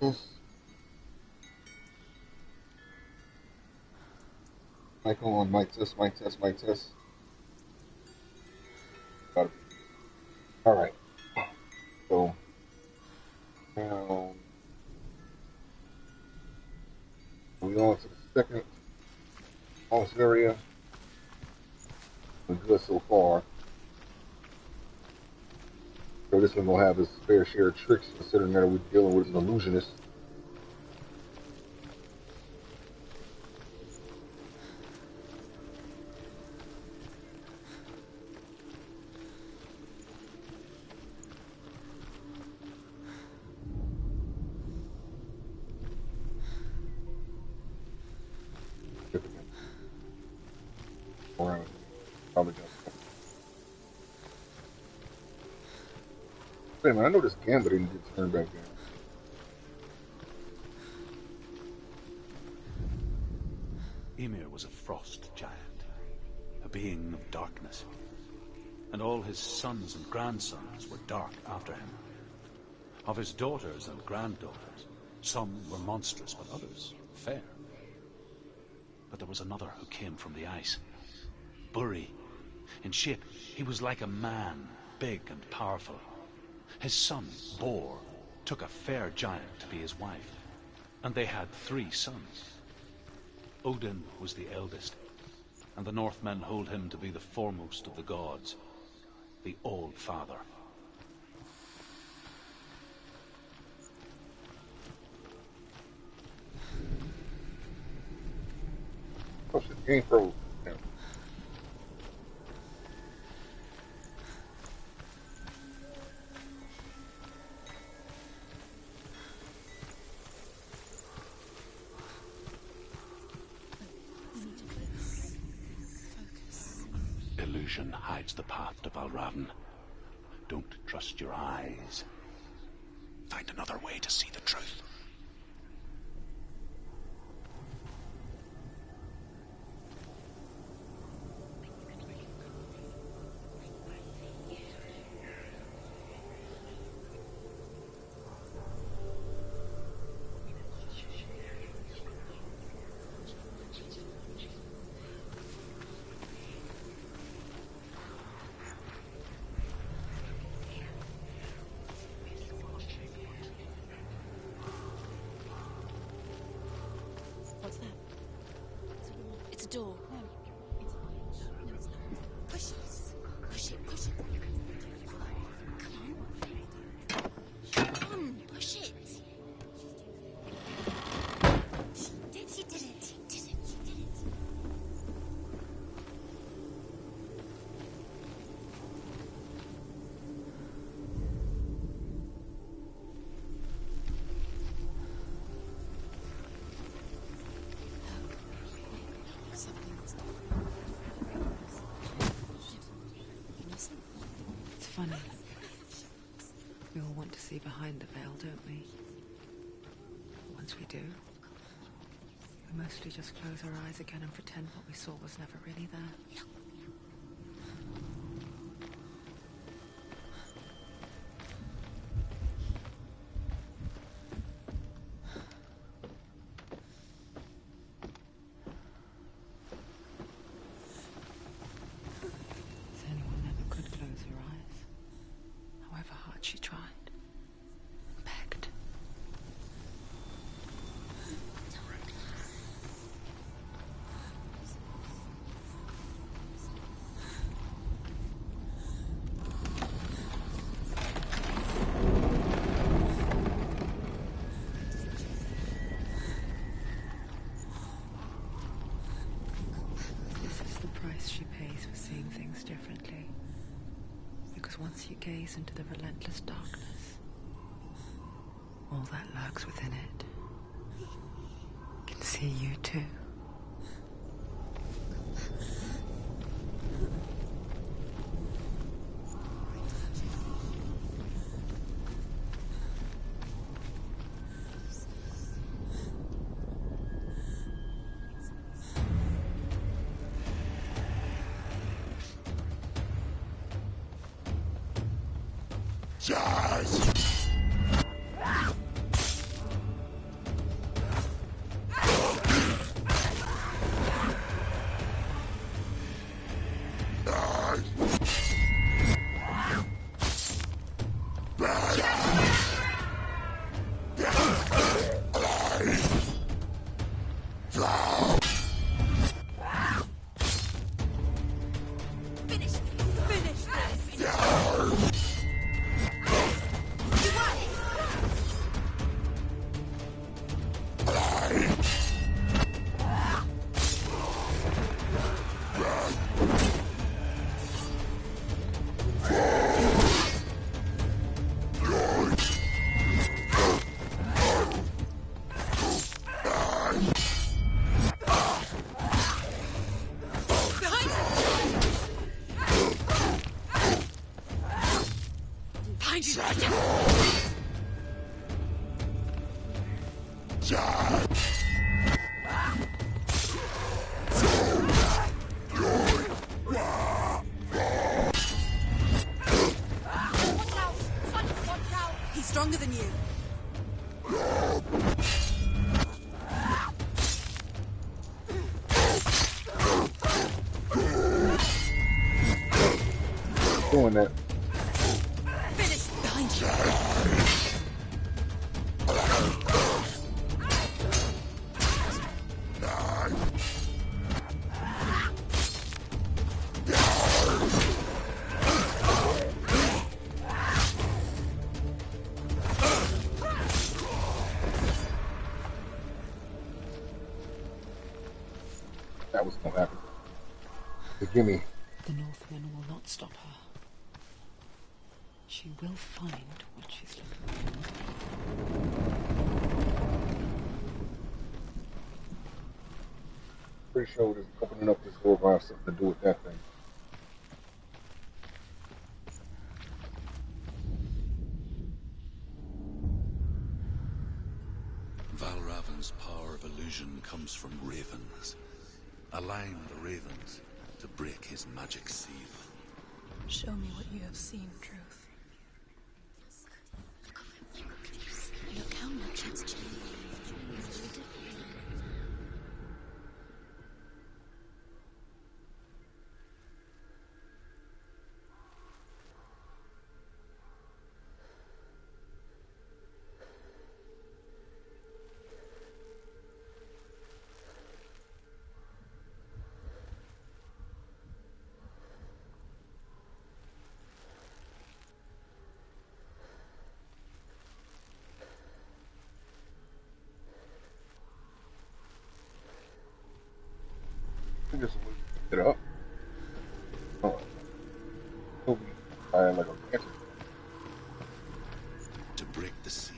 Yes. Mic on, mic test, mic test, mic test. Got it. All right. So now we on to the second boss area. We're good so far. So this one gonna have his fair share of tricks, considering that we're dealing with an illusionist. Around, probably just. Wait a minute, I know this gambit didn't get turned back down. Ymir was a frost giant, a being of darkness, and all his sons and grandsons were dark after him. Of his daughters and granddaughters, some were monstrous, but others fair. But there was another who came from the ice. Buri. In shape, he was like a man, big and powerful. His son, Bor, took a fair giant to be his wife, and they had 3 sons. Odin was the eldest, and the Northmen hold him to be the foremost of the gods, the All-Father. Oh shit, game froze. Yeah. Illusion hides the path to Valravyn. Don't trust your eyes. Find another way to see the truth. What's that? It's a door. No. Push it. Push it. Push it. Come on. Push it. She did it. It's funny. We all want to see behind the veil, don't we? Once we do, we mostly just close our eyes again and pretend what we saw was never really there. Senua never could close her eyes, however hard she tried. Begged. This is the price she pays for seeing things differently. Because once you gaze into the relentless darkness, all that lurks within it can see you too. He's stronger than you. Doing that. Finish behind you. That was gonna happen. Forgive me. The Northmen will not stop her. She will find what she's looking for. Pretty sure this opening up this door will have something to do with that thing. Valravyn's power of illusion comes from ravens. Align the ravens to break his magic seal. Show me what you have seen, Truth. Look how much it's changed. It's so different. I just picked it up. Oh. I am like a cancer. To break the seal,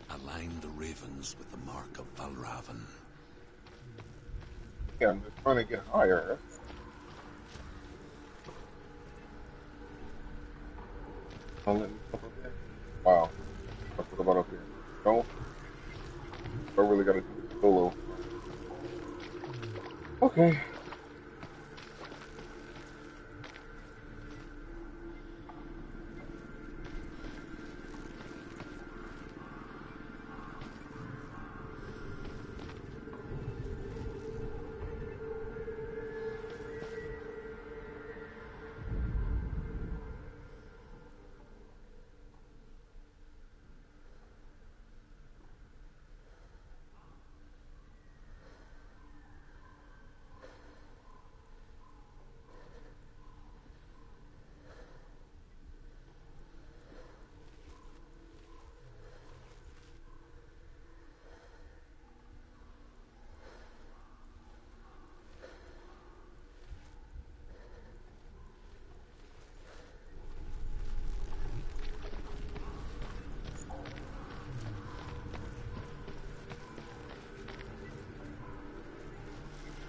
align the ravens with the mark of Valravyn. Yeah, I'm just trying to get higher. Don't let me up there. Wow. What's it about up here? No? I really gotta do this solo. Okay.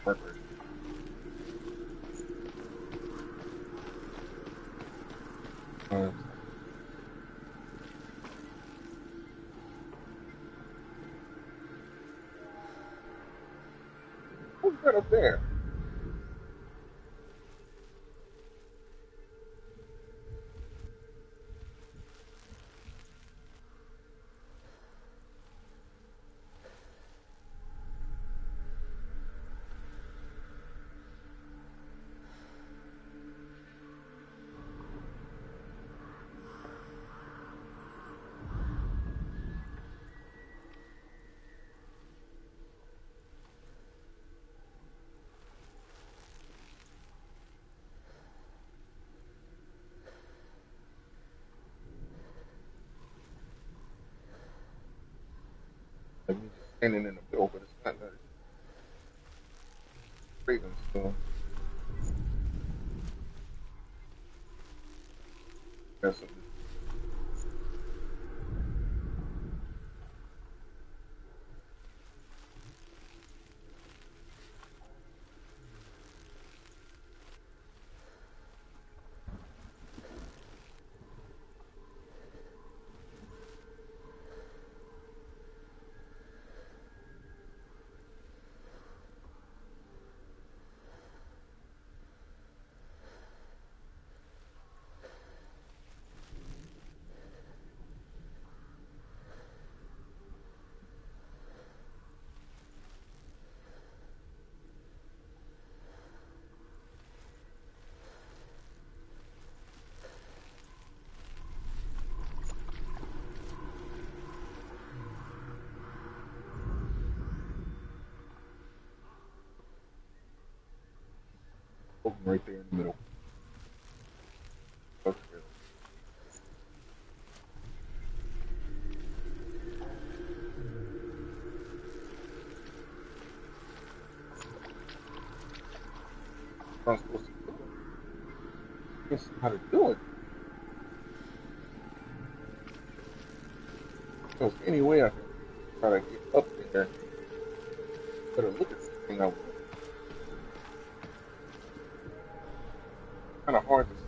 Perfect. What's that up there? Like me just standing in the middle, but it's not that Raven, so that's something. Open right there in the middle. Okay. I'm supposed to do it. I can't see how to do it. There's any way I can try to get up there. Better look at this thing. I'm kind of hard to see.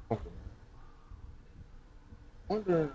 Okay. I wonder.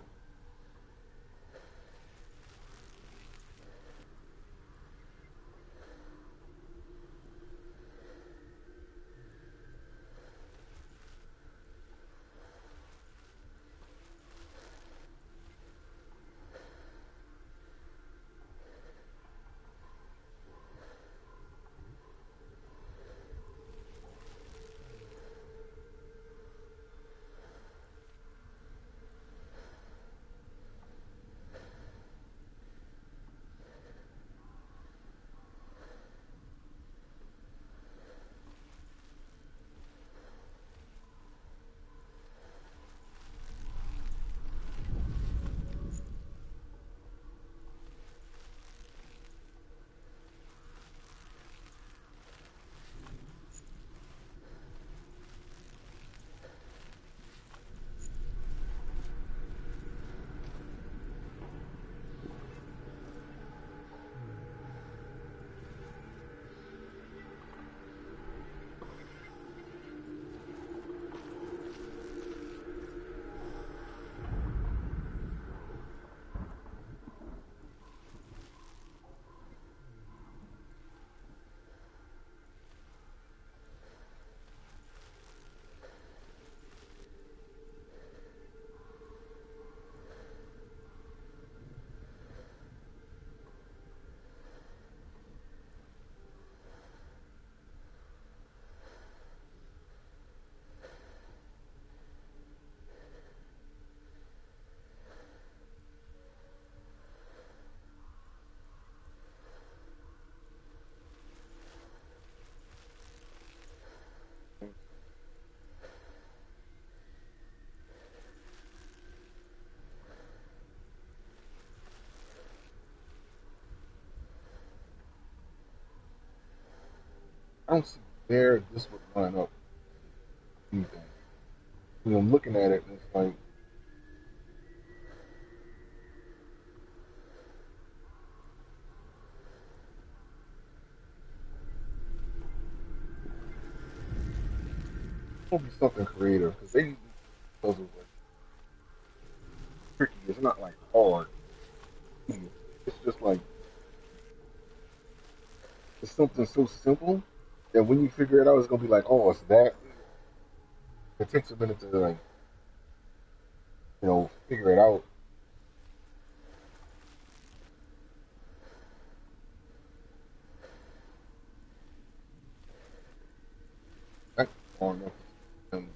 I don't see where this would line up. Anything. When I'm looking at it, and it's like it'll be something creative because they puzzles like tricky. It's not like hard. It's just like it's something so simple that when you figure it out, it's gonna be like, oh, it's that. It takes a minute to like figure it out. I don't know if it's done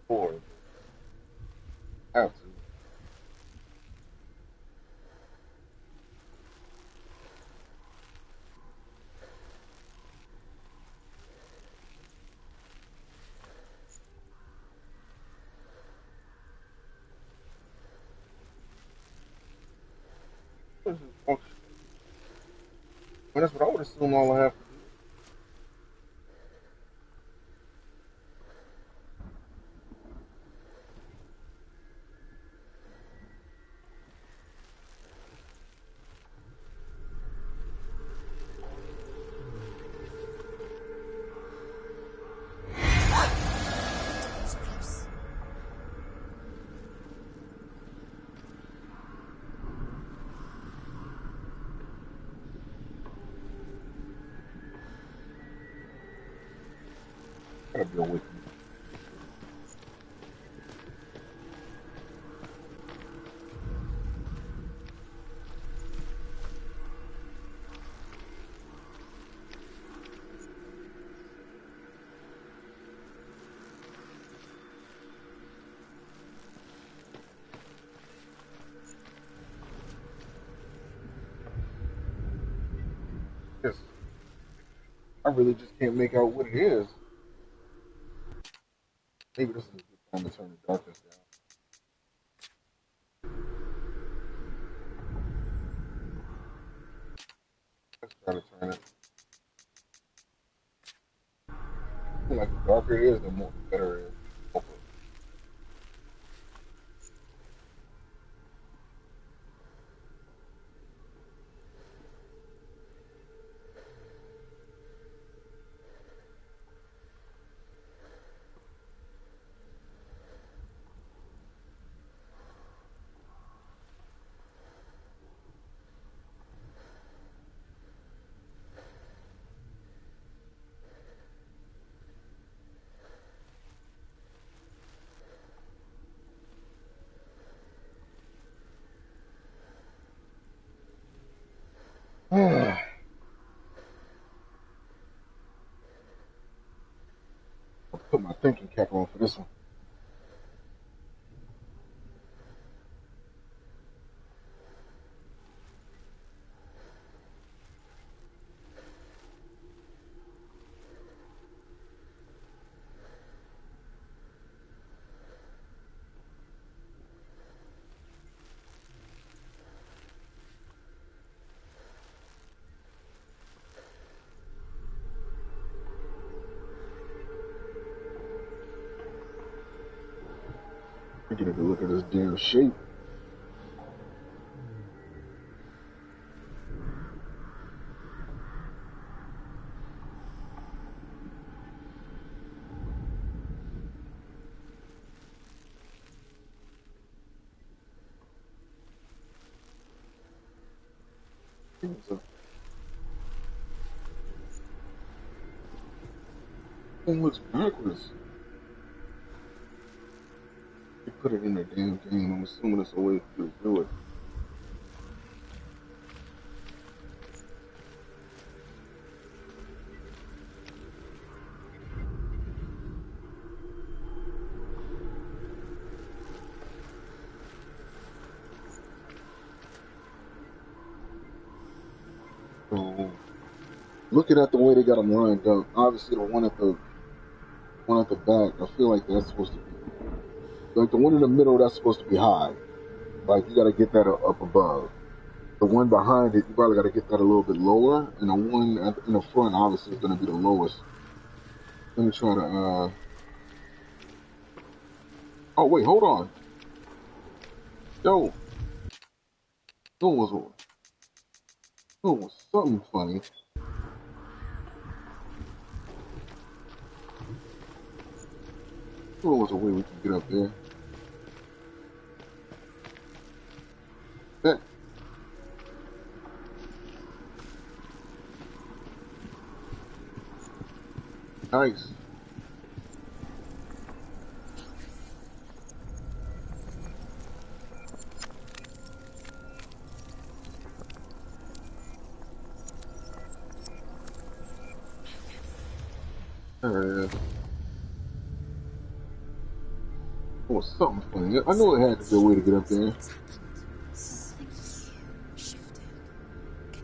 before. I have to. This is function. But that's what I would assume all I have to do. So close. Gotta be away from me. Yes, I really just can't make out what it is. Maybe this is a good time to turn the darkness down. Let's try to turn it. I feel like the darker it is, the more the better it is. Hopefully. I'll put my thinking cap on for this one. I get a good look at this damn shape. Thing looks backwards. They put it in their damn game. I'm assuming it's a way for you to do it. So, looking at the way they got them lined up, obviously the one at the back, I feel like that's supposed to be like the one in the middle. That's supposed to be high. Like you got to get that up above. The one behind it, you probably got to get that a little bit lower, and the one in the front obviously is going to be the lowest. Let me try to. Oh wait, hold on. Yo, it was something funny. There was a way we could get up there. Bet. Nice. There it is. It was something funny. I know it had to be a way to get up there.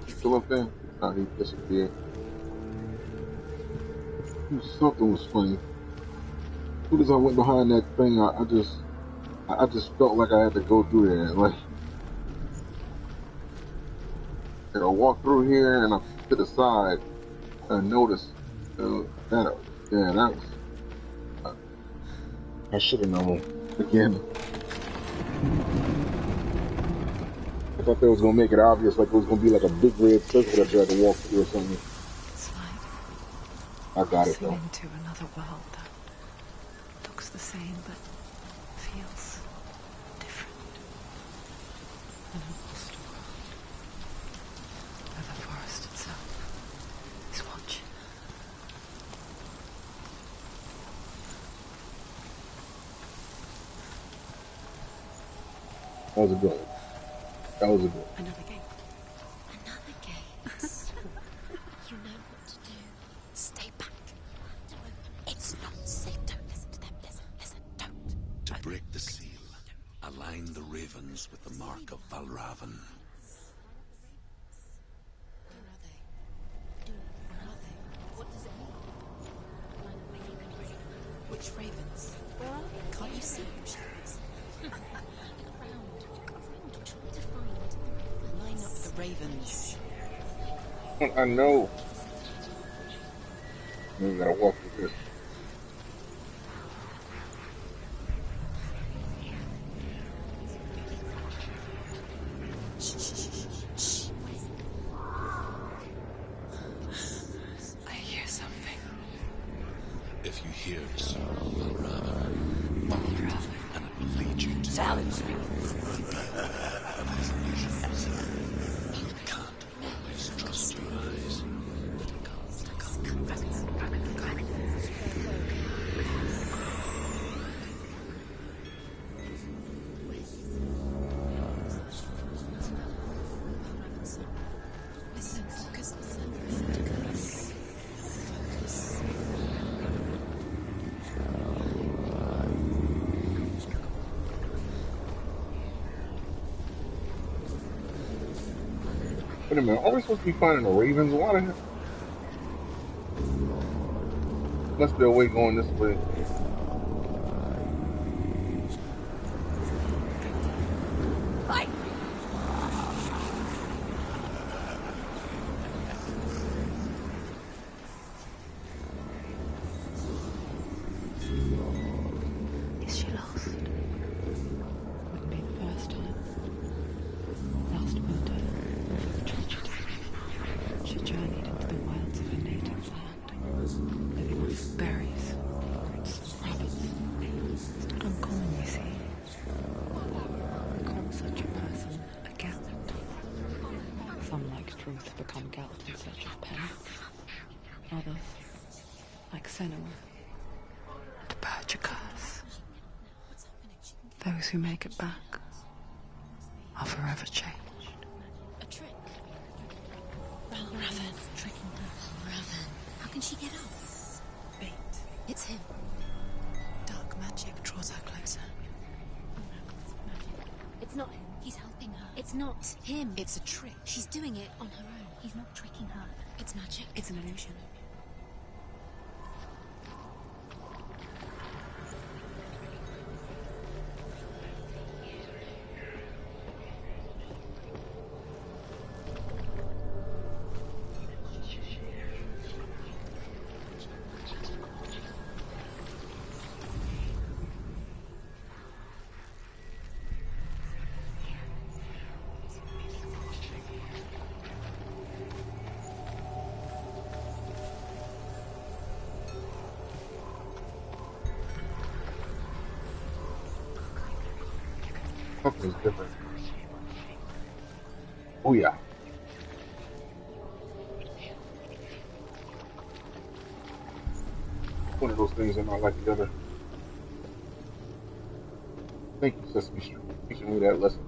Still up there? Oh, he disappeared. Something was funny. As soon as I went behind that thing, I just felt like I had to go through there. Like I walked through here and I to the side and noticed that was. I should have known. Again, I thought that was gonna make it obvious, like it was gonna be like a big red circle that you had to walk through or something. It's I like got it crossing though. into another world that looks the same but feels different. An lost world where the forest itself is watching. That was a good one. That was a good one. Another gate. Another gate. You know what to do. Stay back. Don't open it. It's not safe. Don't listen to them. Listen, don't. To break the seal, align the ravens with the mark of Valravyn. Where are they? ravens. I know. We gotta walk with this. I hear something. If you hear the sound of Valravyn, and it will lead you to Silence me. You can't always trust your eyes. Listen, focus. Wait a minute, are we supposed to be finding the ravens? Why the hell? Must be a way going this way. Fight! Is she lost? Wouldn't be the first time. Last winter, before the tragedy, she journeyed into the wilds of her native land, living off berries, roots, and rabbits. It's not uncommon, you see. Call such a person a Gelt. Some, like Truth, become Gelt in search of penance. Others, like Senua, to purge a curse. Those who make it back are forever changed. A trick. Valravyn. Tricking her. Valravyn. How can she get out? Bait. It's him. Dark magic draws her closer. It's not him. He's helping her. It's not him. It's a trick. She's doing it on her own. He's not tricking her. It's magic. It's an illusion. Something's different. Oh yeah. One of those things I'm not like the other. Thank you, Sesame Street, for teaching me that lesson.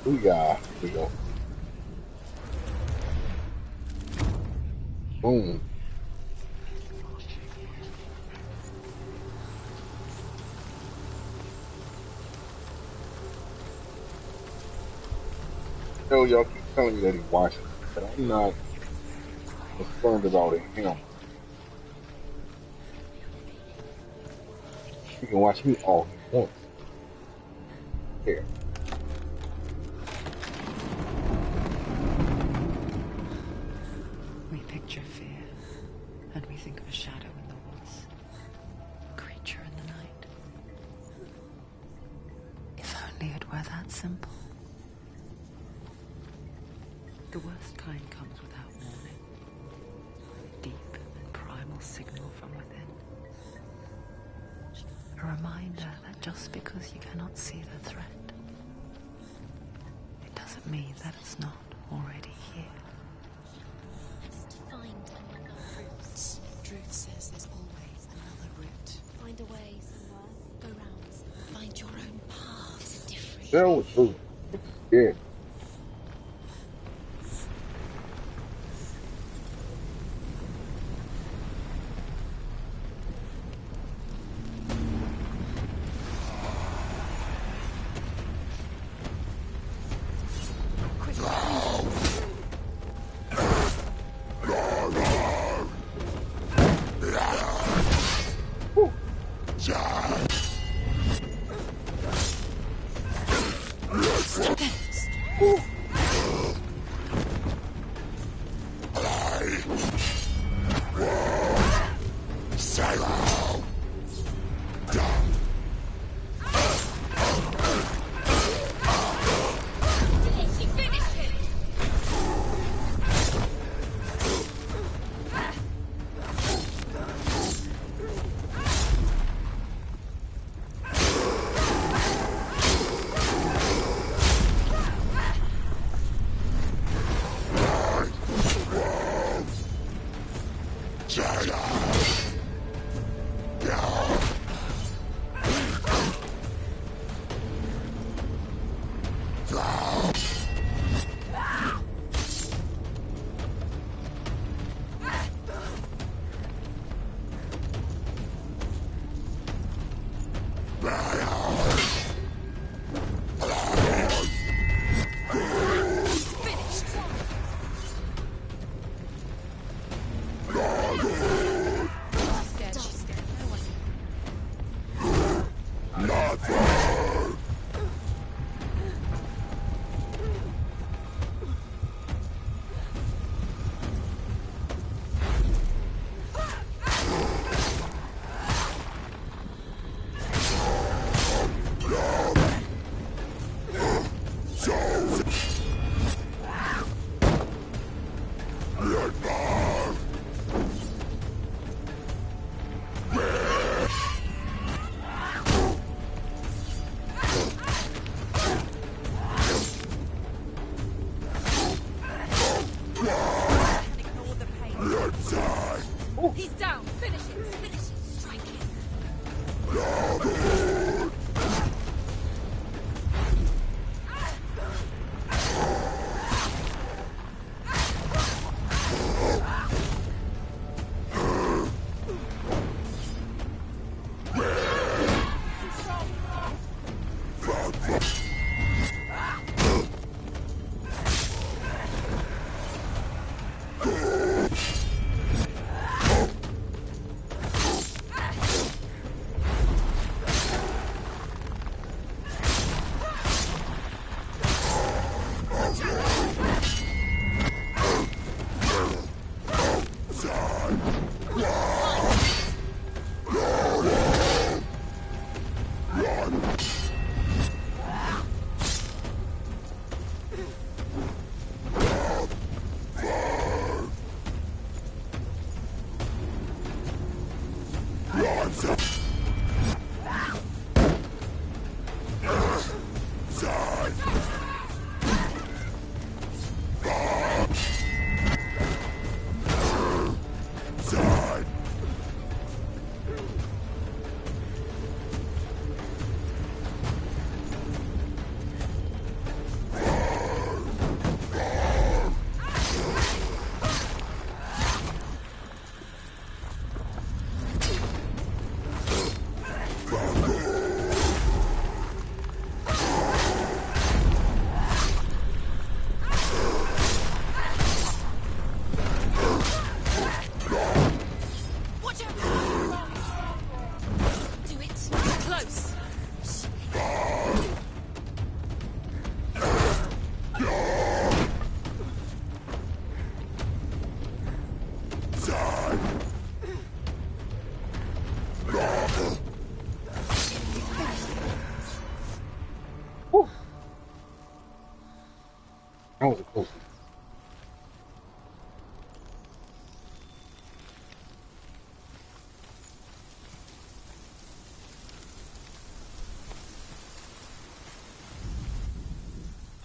Booyah. Here we go. Boom. Hell, y'all keep telling me that he watches, but I'm not concerned about him. He can watch me all he wants. Here. We picture fear, and we think of a shadow in the woods, a creature in the night. If only it were that simple. The worst kind comes without warning. A deep and primal signal from within. A reminder that just because you cannot see the threat, it doesn't mean that it's not already here. Find another route. Truth says there's always another route. Find a way somewhere. Go round. Find your own path. Different. Tell the truth. Yeah. He's down. Finish it. Finish it. Strike it.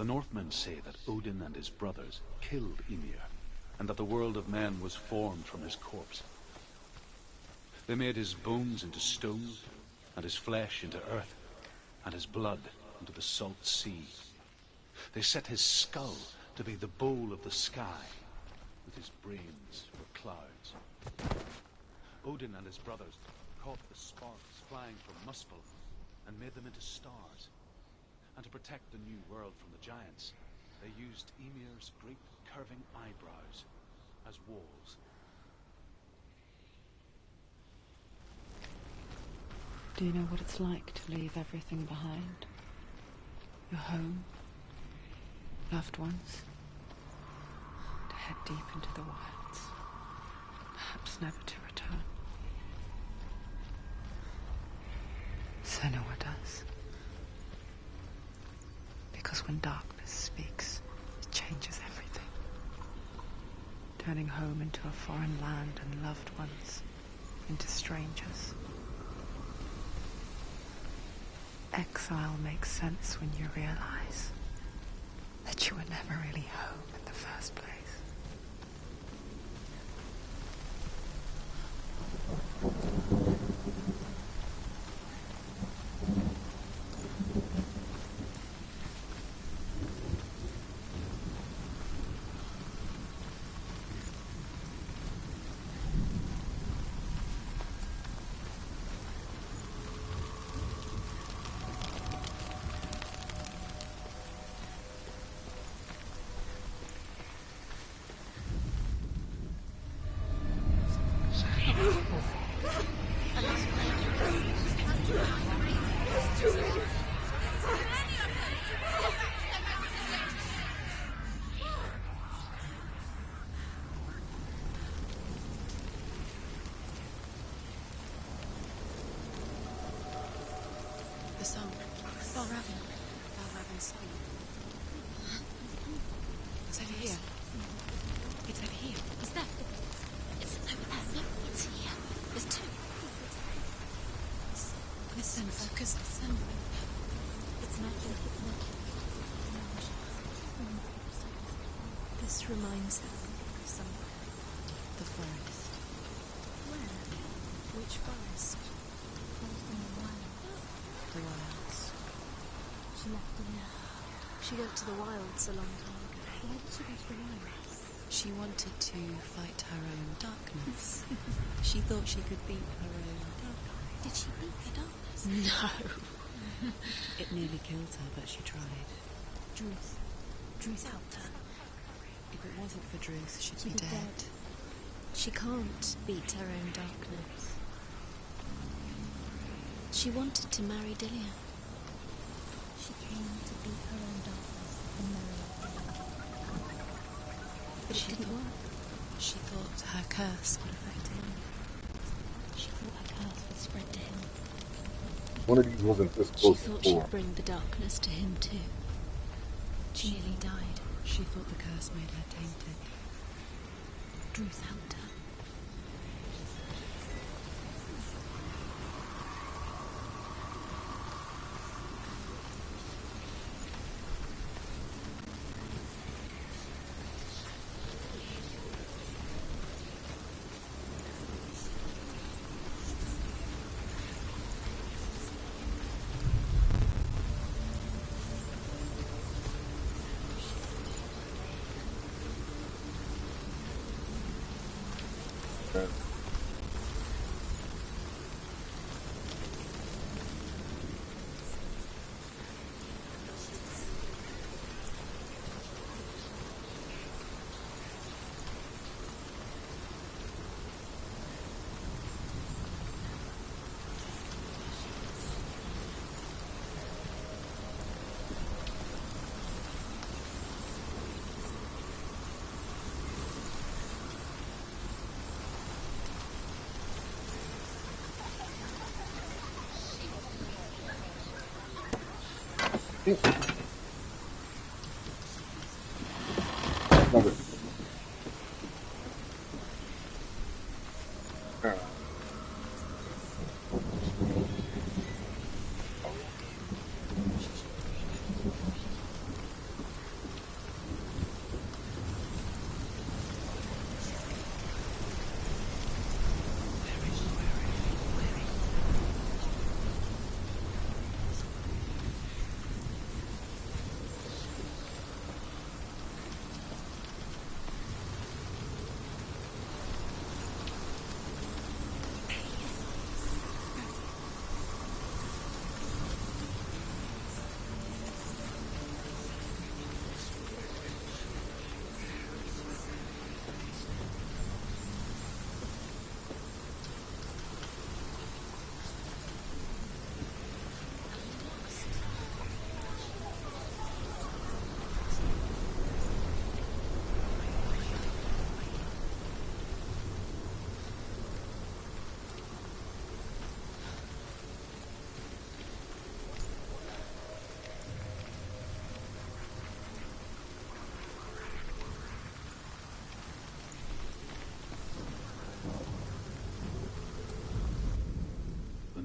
Northmen say that Odin and his brothers killed Ymir, and that the world of men was formed from his corpse. They made his bones into stone, and his flesh into earth, and his blood into the salt sea. They set his skull to be the bowl of the sky, with his brains for clouds. Odin and his brothers caught the sparks flying from Muspel and made them into stars. And to protect the new world from the giants, they used Ymir's great curving eyebrows as walls. Do you know what it's like to leave everything behind? Your home, loved ones, to head deep into the wilds, perhaps never to return. Senua does. Because when darkness speaks, it changes everything. Turning home into a foreign land and loved ones into strangers. Exile makes sense when you realize that you were never really home in the first place. The song. Valravyn's song. It's over here. It's over here. Is that? It's over there. No, it's here. There's two. Listen, focus. Listen. It's not. This reminds her of somewhere. The forest. Where? Which forest? The wilds. She left them there. She went to the wilds a long time ago. Why did she go to the wilds? She wanted to fight her own darkness. She thought she could beat her own darkness. Did she beat the darkness? No. It nearly killed her, but she tried. Druth helped her. If it wasn't for Druth, she'd be dead. She can't beat her own darkness. She wanted to marry Dillian. She came to beat her own darkness and marry Dillian. But it didn't work. She thought her curse would affect him. She thought her curse would spread to him. One of these wasn't this close She thought before. she'd bring the darkness to him too. She nearly died. She thought the curse made her tainted. Druth helped her. Love it.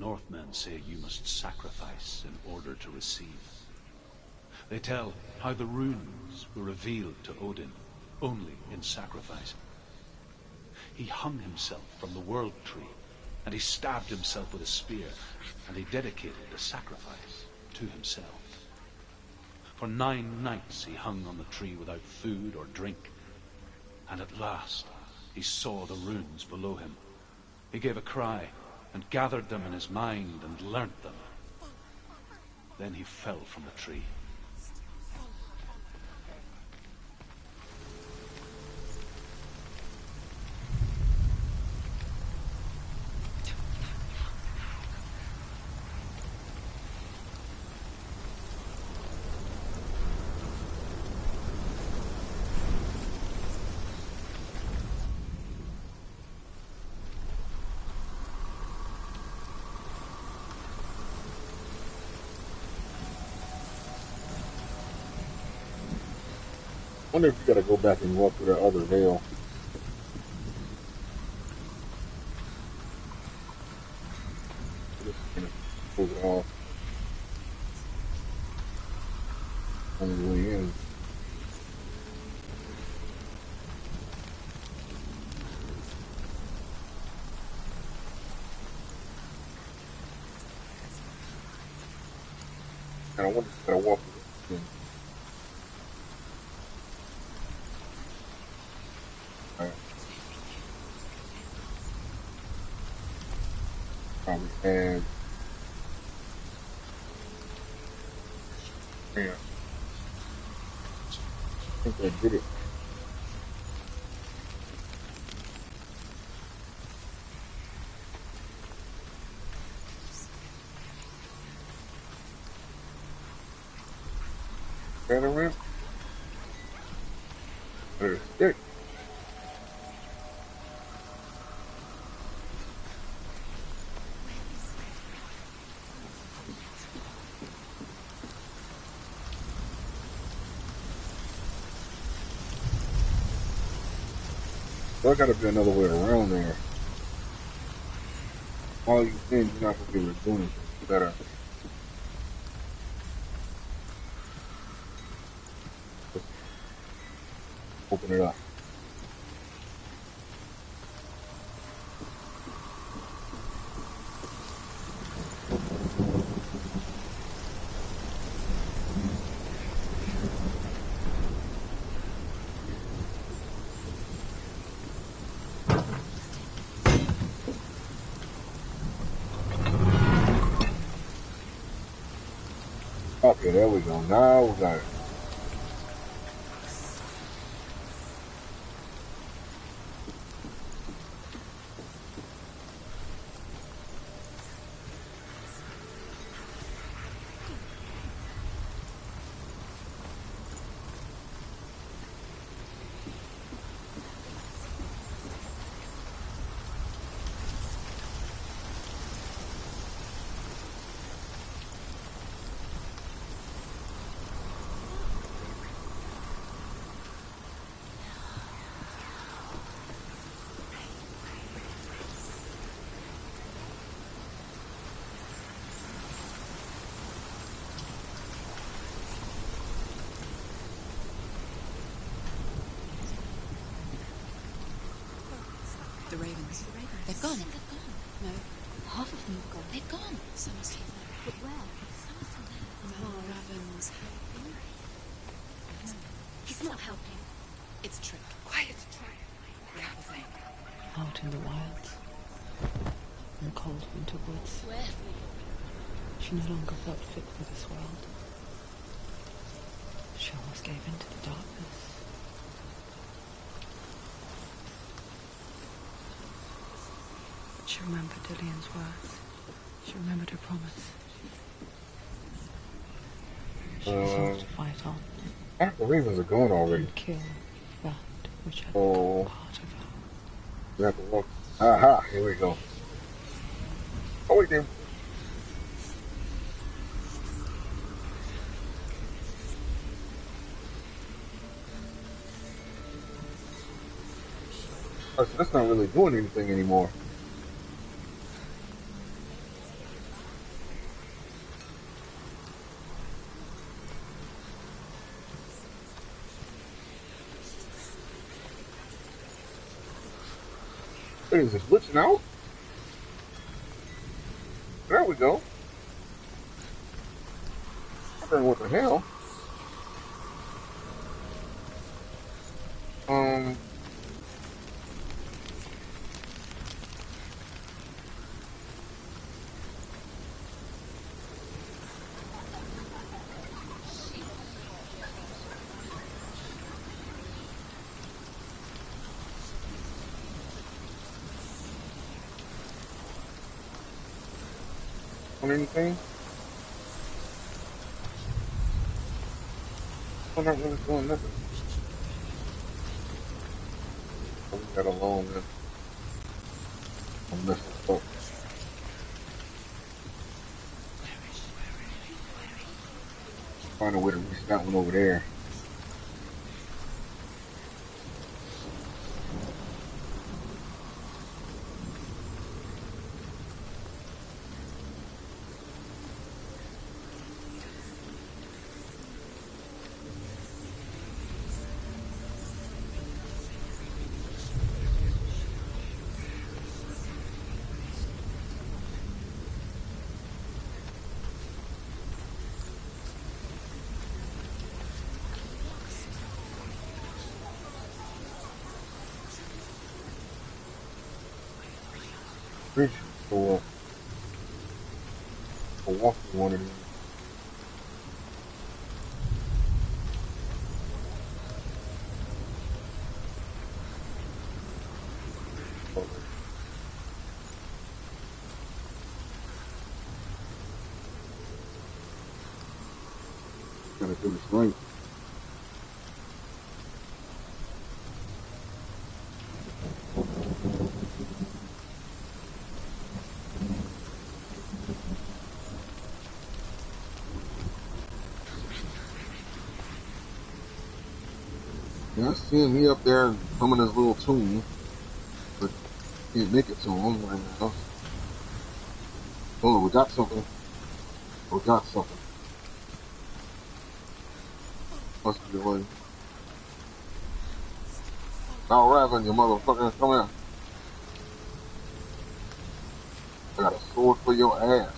Northmen say you must sacrifice in order to receive. They tell how the runes were revealed to Odin only in sacrifice. He hung himself from the world tree, and he stabbed himself with a spear, and he dedicated the sacrifice to himself. For 9 nights he hung on the tree without food or drink, and at last he saw the runes below him. He gave a cry, and gathered them in his mind, and learnt them. Then he fell from the tree. I wonder if you gotta go back and walk through that other veil. Just gonna pull it off on the way in. And I wonder if you gotta walk through this. And yeah, I think I did it. Turn around. There's a stick. There gotta be another way around there. All you think you're not gonna be able to do anything. You gotta open it up. Okay, there we go. Now we got it. The ravens. They've gone. No. Half of them have gone. They've gone. Some are still there. But where? Some are still there. Valravyn's helping. He's not helping. It's a trick. Quiet. Out in the wilds, in the cold winter woods, Where? she no longer felt fit for this world. She almost gave in to the darkness. But she remembered Dillian's words. She remembered her promise. She resolved to fight on. Half the ravens are gone already. And kill that which had become part of her. We have to walk. Aha, here we go. Oh, wait, there. Oh, so that's not really doing anything anymore. Wait, is it glitching out? There we go. I don't know what the hell. On anything? I'm not really doing nothing. I'll leave that alone then. I'm messing up. Find a way to reach that one over there. Bridge for walking one of these. Gotta do this right. Yeah, I see him. He up there humming his little tune, but can't make it to him right now. Oh, we got something. We got something. Must be one. Valravyn, you motherfucker, come here. I got a sword for your ass.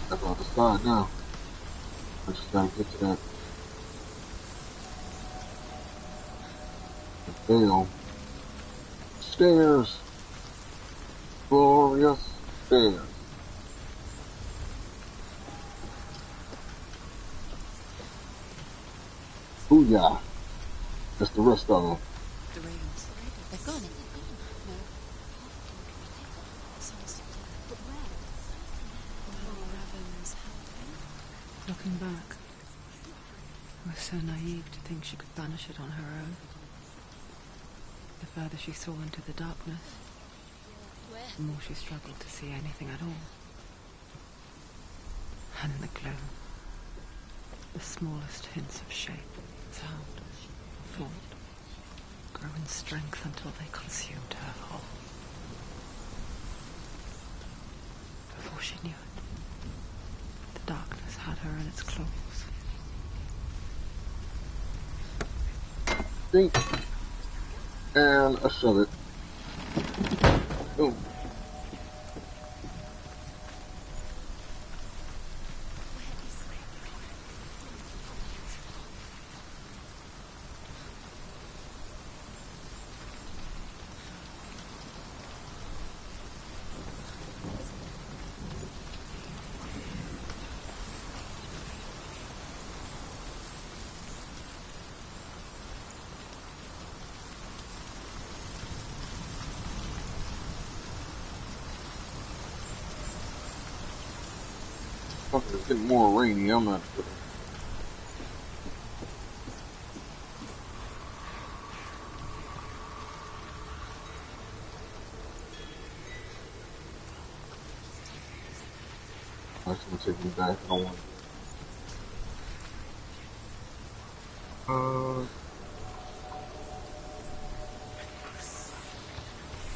That's on the side now. I just gotta get to that veil. Stairs. Glorious stairs. Booyah. That's the rest of them. The ravens. They've gone. No. But where? Valravyn's helping. Looking back, I was so naive to think she could banish it on her own. The further she saw into the darkness, the more she struggled to see anything at all. And in the gloom, the smallest hints of shape, sound, thought grew in strength until they consumed her whole. Before she knew it, the darkness had her in its claws. Think. And I shove it. Boom. It's getting more rainy. I'm not sure. That's gonna take me back. I don't want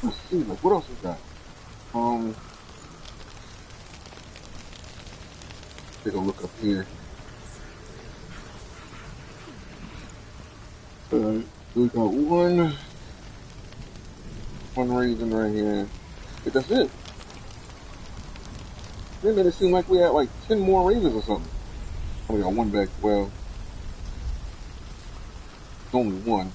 to. Let's see, like, what else we got? Take a look up here. We got one raisin right here. But that's it. Then it seemed like we had like 10 more raisins or something. Only got one back. Well, it's only one.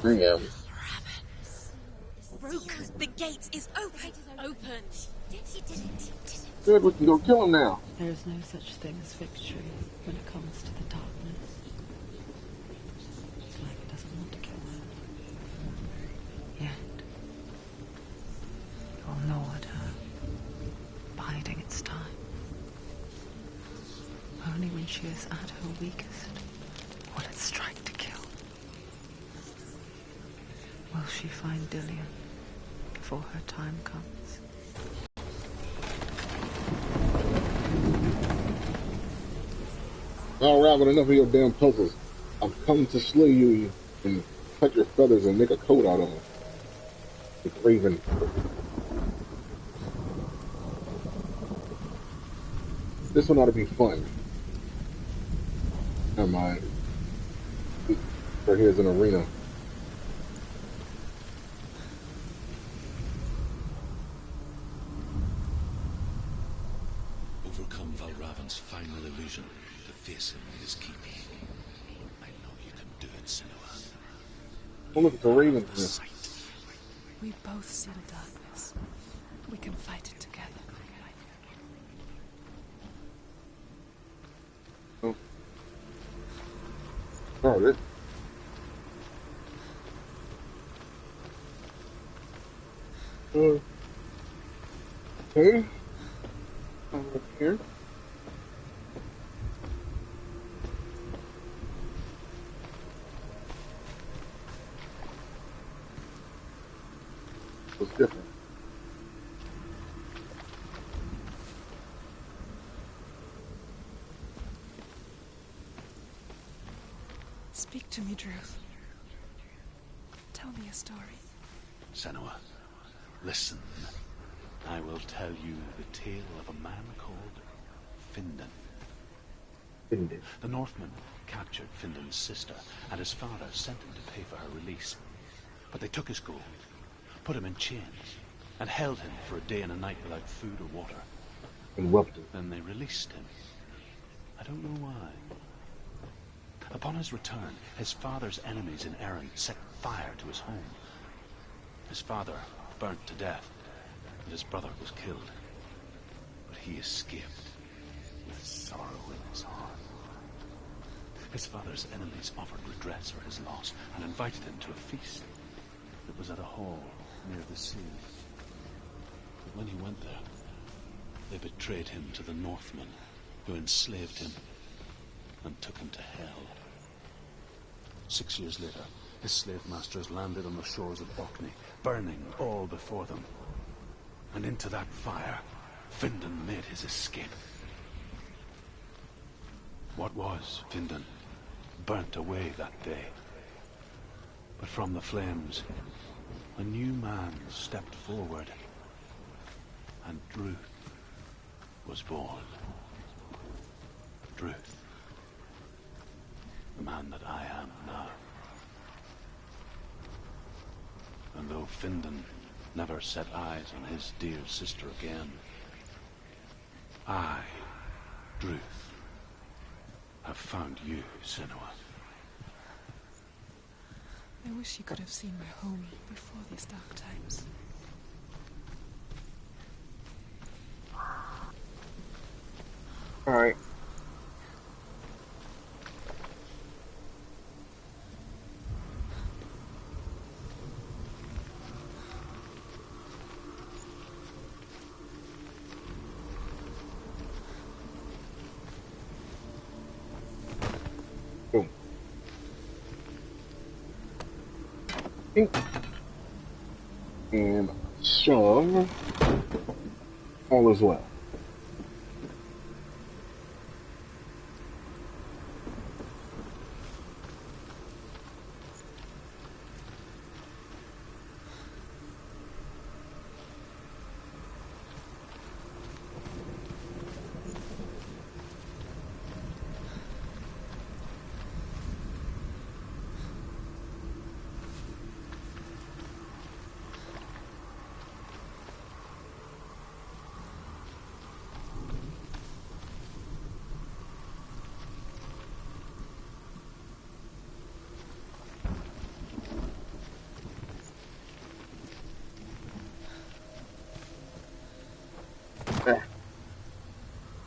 Yeah. Broken. The gate is open. Open. Good, we can go kill him now. There is no such thing as victory when it comes to the darkness. It's like it doesn't want to kill her. Yet, it will gnaw at her, biding its time. Only when she is at her weakest will it strike to kill. Will she find Dillion before her time comes? Valravyn, enough of your damn puzzles. I've come to slay you and cut your feathers and make a coat out of them. The Raven. This one ought to be fun. Never mind. Right here's an arena. Overcome Valravyn's final illusion to face him in his keep. I know you can do it, Senua. Oh, look, it's a Raven here. We both see the darkness. We can fight it together. Oh. Oh, this. Okay. Over here. What's different? Speak to me, Druth. Tell me a story. Senua, listen. I will tell you the tale of a man called Findan. Findan. The Northmen captured Findan's sister, and his father sent him to pay for her release. But they took his gold, put him in chains, and held him for a day and a night without food or water. And wept him. Then they released him. I don't know why. Upon his return, his father's enemies in Erin set fire to his home. His father burnt to death, and his brother was killed. But he escaped with sorrow in his heart. His father's enemies offered redress for his loss and invited him to a feast. It was at a hall near the sea. But when he went there, they betrayed him to the Northmen, who enslaved him and took him to hell. 6 years later, his slave masters landed on the shores of Orkney, burning all before them. And into that fire, Findan made his escape. What was Findan burnt away that day. But from the flames, a new man stepped forward, and Druth was born. Druth. The man that I am now. And though Findan never set eyes on his dear sister again, I, Druth, have found you, Senua. I wish you could have seen my home before these dark times. All right. Boom. Pink. And shove. All is well.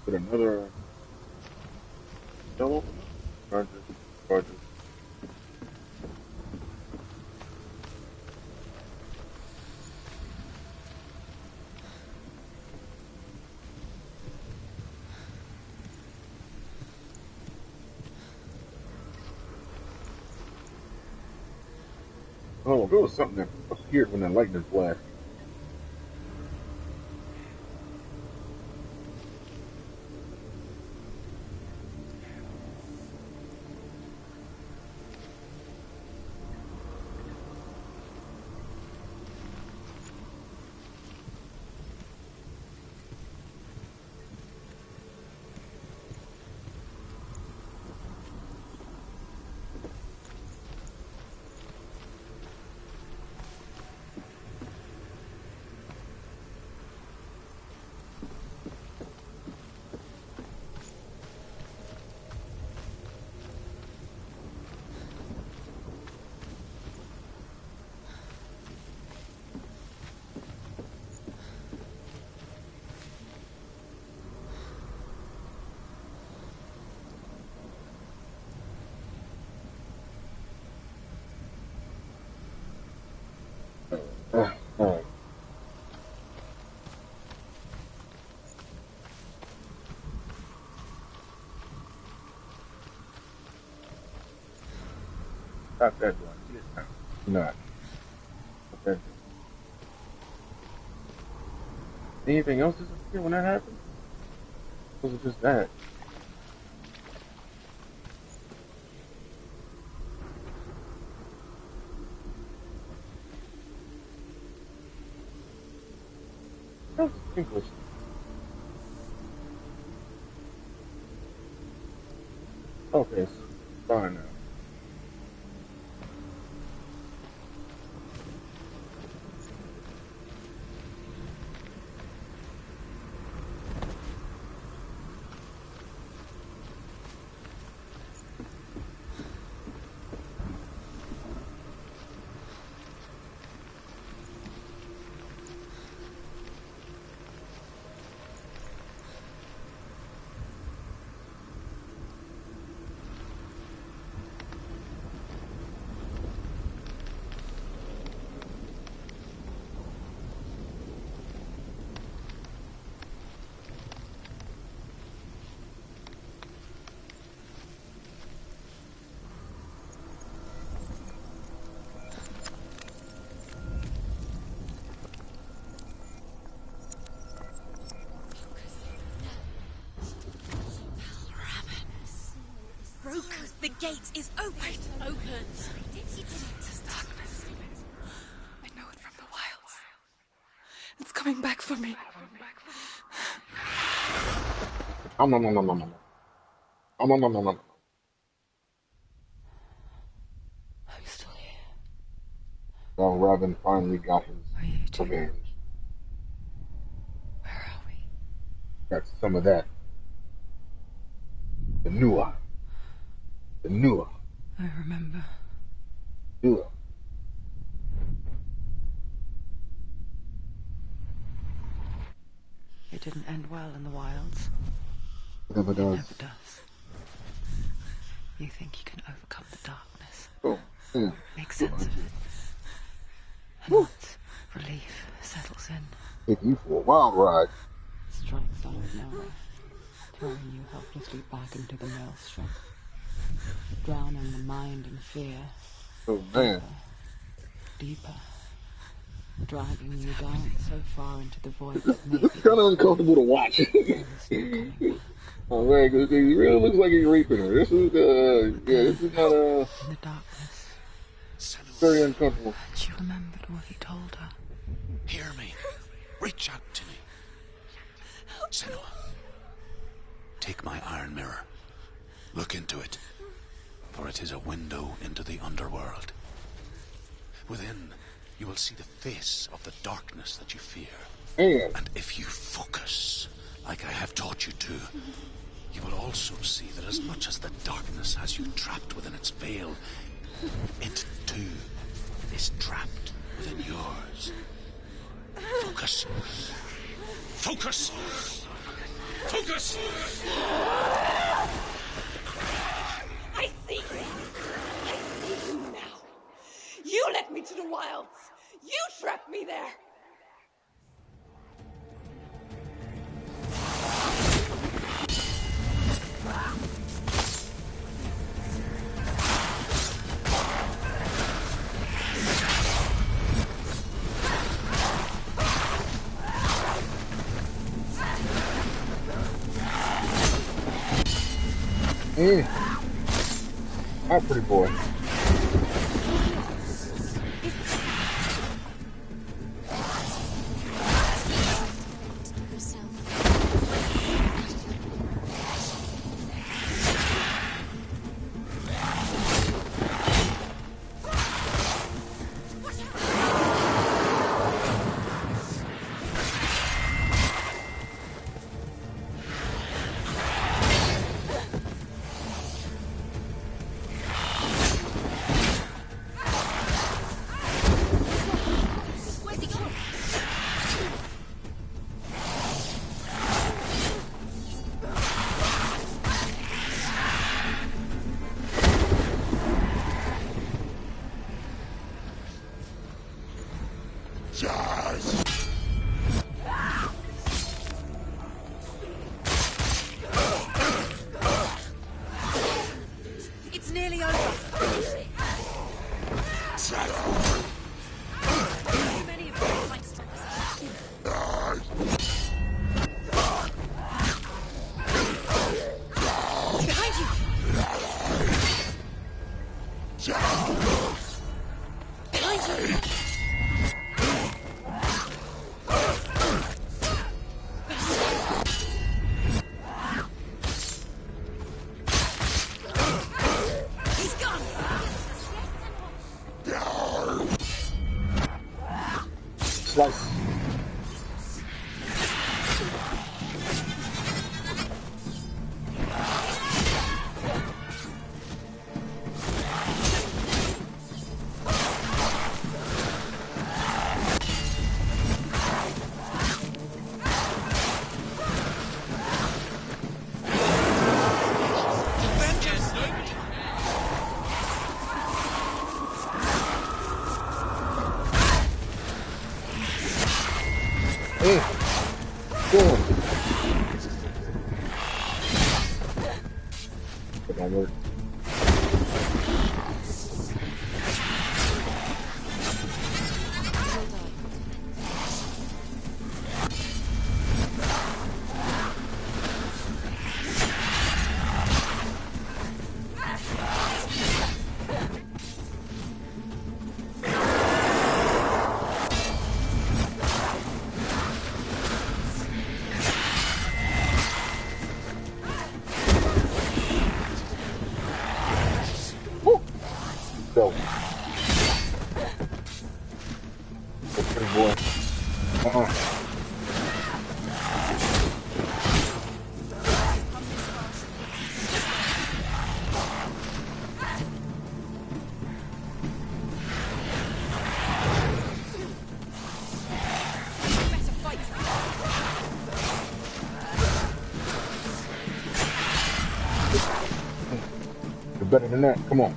Put another double charges. Oh, there was something that appeared when the lightning flashed. Alright. Stop that one. See it now. Not. Stop that. Anything else disappear when that happened? Or was it just that? That was English. Okay, so fine now. The gate is open. Open. This darkness. I know it from the wilds. It's coming back for me. Nom nom nom nom nom nom. Nom nom nom nom nom. I'm still here. Valravyn finally got his revenge. Where are we? Got some of that. Senua. I remember. Senua. It didn't end well in the wilds. Never It does. never does. You think you can overcome the darkness. Oh, man. Make sense of it. And Woo. once relief settles in, Take you for a wild ride. strikes out of nowhere, throwing you helplessly back into the maelstrom, drowning the mind in fear. Oh, man. Deeper, dragging you down so far into the void that maybe It's kind of uncomfortable to watch. there is no coming back. Oh, man, because he really looks like he's raping her. This is, this is not, In the darkness, very uncomfortable. she remembered what he told her. Hear me. Reach out to me. Senua, take my iron mirror. Look into it, for it is a window into the underworld. Within, you will see the face of the darkness that you fear. And if you focus, like I have taught you to, you will also see that as much as the darkness has you trapped within its veil, it too is trapped within yours. Focus. Focus! Focus! I see you! I see you now! You led me to the wilds! You trapped me there! Hi, pretty boy. It's nearly over. Too many of them like strong as behind you. Behind you. Slice. better than that. Come on.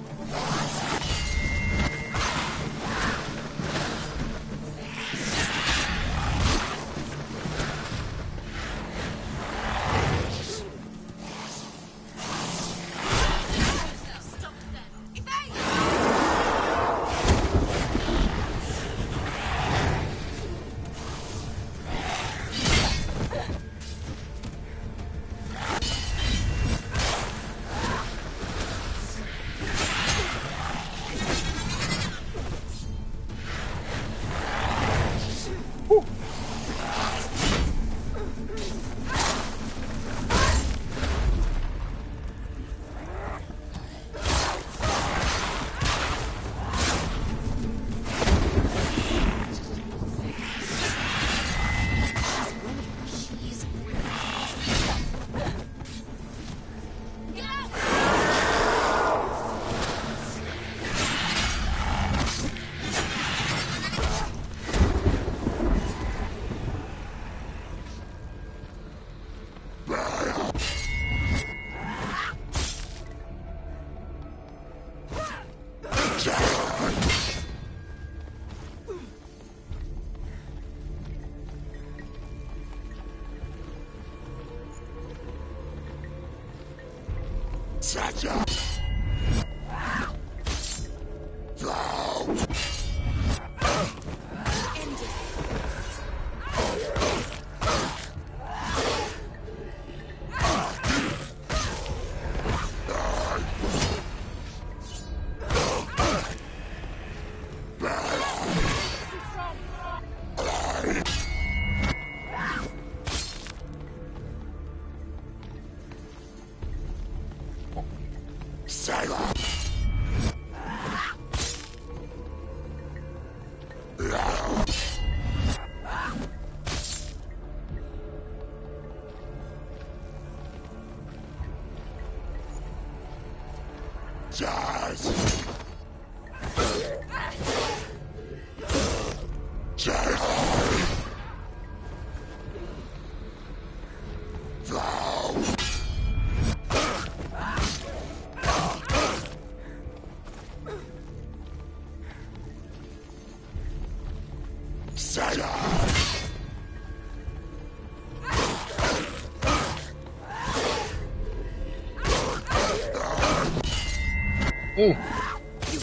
You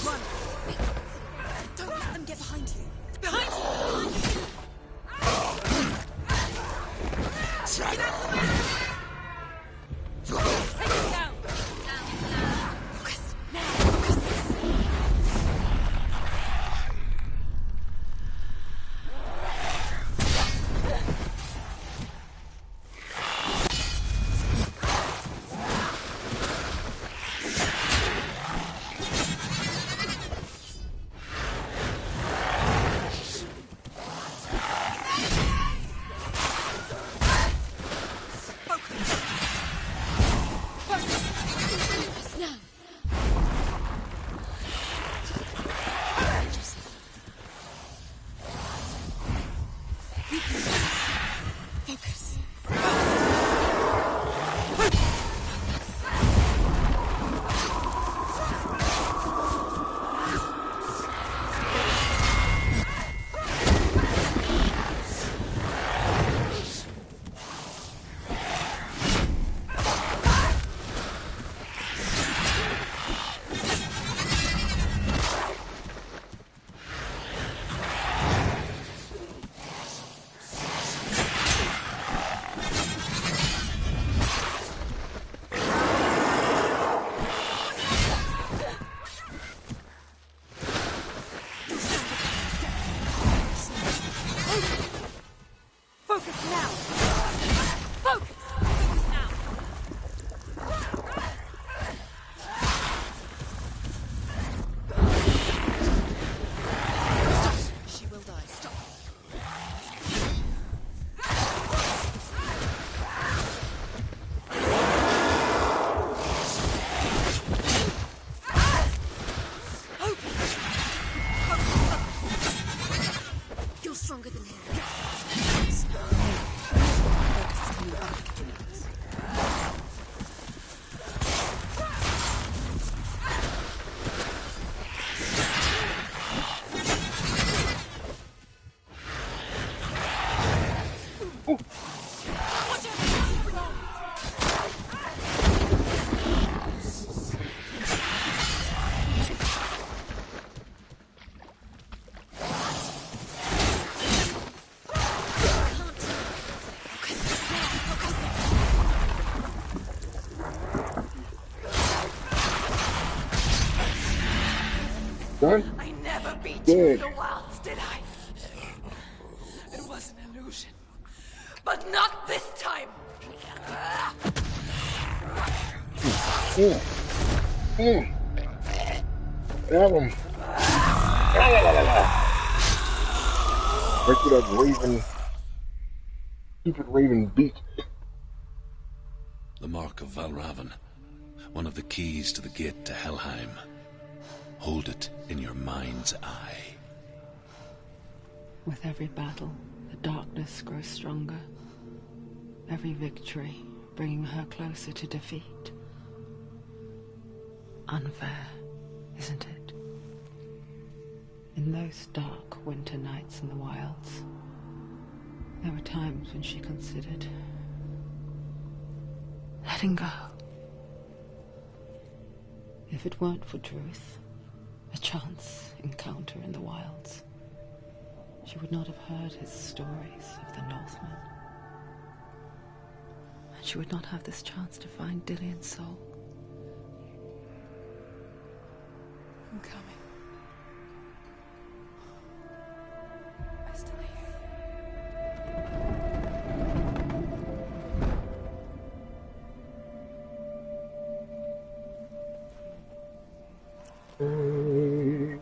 run. Don't let them get behind you. Behind you! Get out of the way! Take him down! Focus! Now! Focus! Done? I never beat you in Dead. the wilds, did I? It was an illusion. But not this time! Have him. Right through that raven, stupid raven beak. The mark of Valravyn, one of the keys to the gate to Helheim. Hold it in your mind's eye. With every battle, the darkness grows stronger. Every victory bringing her closer to defeat. Unfair, isn't it? In those dark winter nights in the wilds, there were times when she considered letting go. If it weren't for Druth, a chance encounter in the wilds, she would not have heard his stories of the Northmen. And she would not have this chance to find Dillion's soul. I'm coming. I still hear Mm.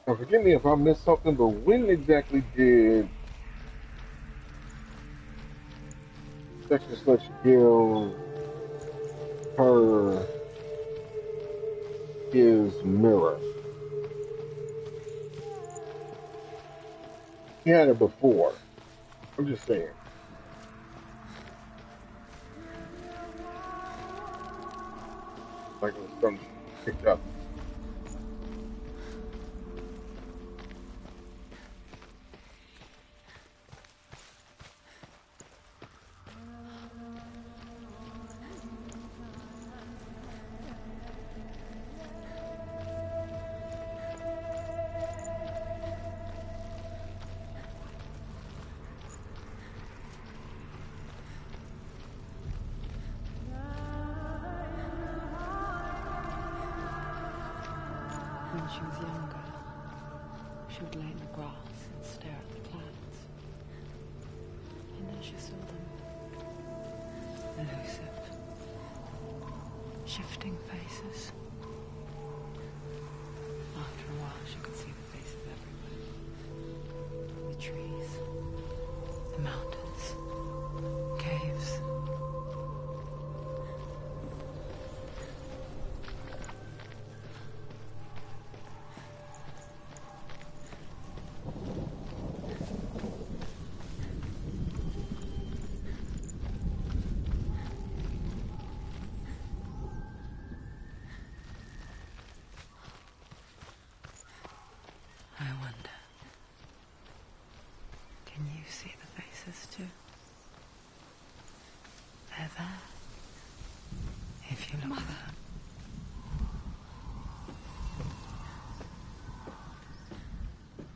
Now, forgive me if I missed something, but when exactly did such and such give her his mirror? He had it before. I'm just saying. Like it was something picked up. When she was younger, she would lay in the grass and stare at the clouds. And then she saw them. Elusive. Shifting faces. After a while, she could see the faces everywhere. The trees. The mountains. Caves. I wonder, can you see the faces too? They're there, if you look for them.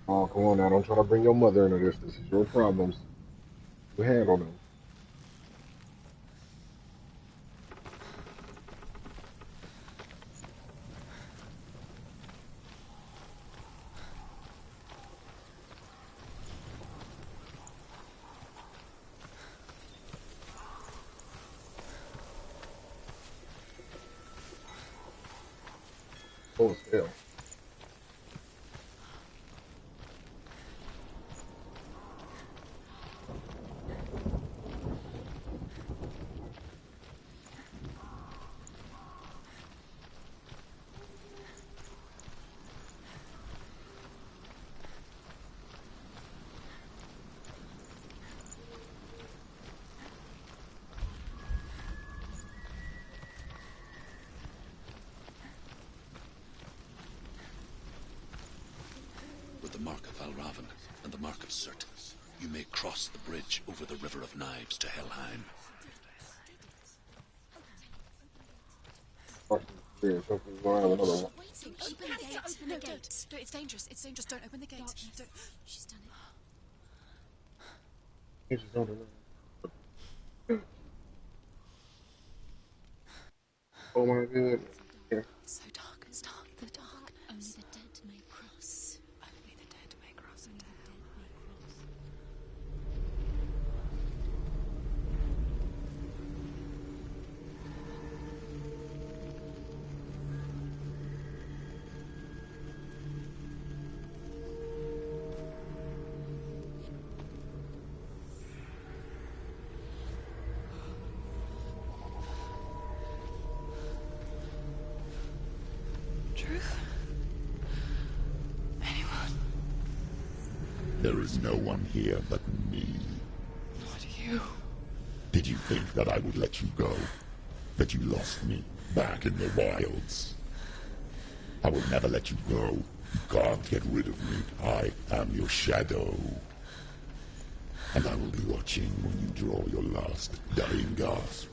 Oh, come on now. Don't try to bring your mother into this. This is your problems. You handle them. Oh, still. With the mark of Valravyn and the mark of Surt, you may cross the bridge over the River of Knives to Helheim. Yeah, something's going on with another one. Waiting. Open the gate. Open the gate. No, it's dangerous. It's dangerous. Don't open the gate. Don't. She's done it. She's on it. Oh my god. Yeah. It's so dark. It's dark. The darkness. Only the dead may cross. Only the dead may cross into hell. Truth? Anyone? There is no one here but me. Not you. Did you think that I would let you go? That you lost me back in the wilds? I will never let you go. You can't get rid of me. I am your shadow. And I will be watching when you draw your last dying gasp.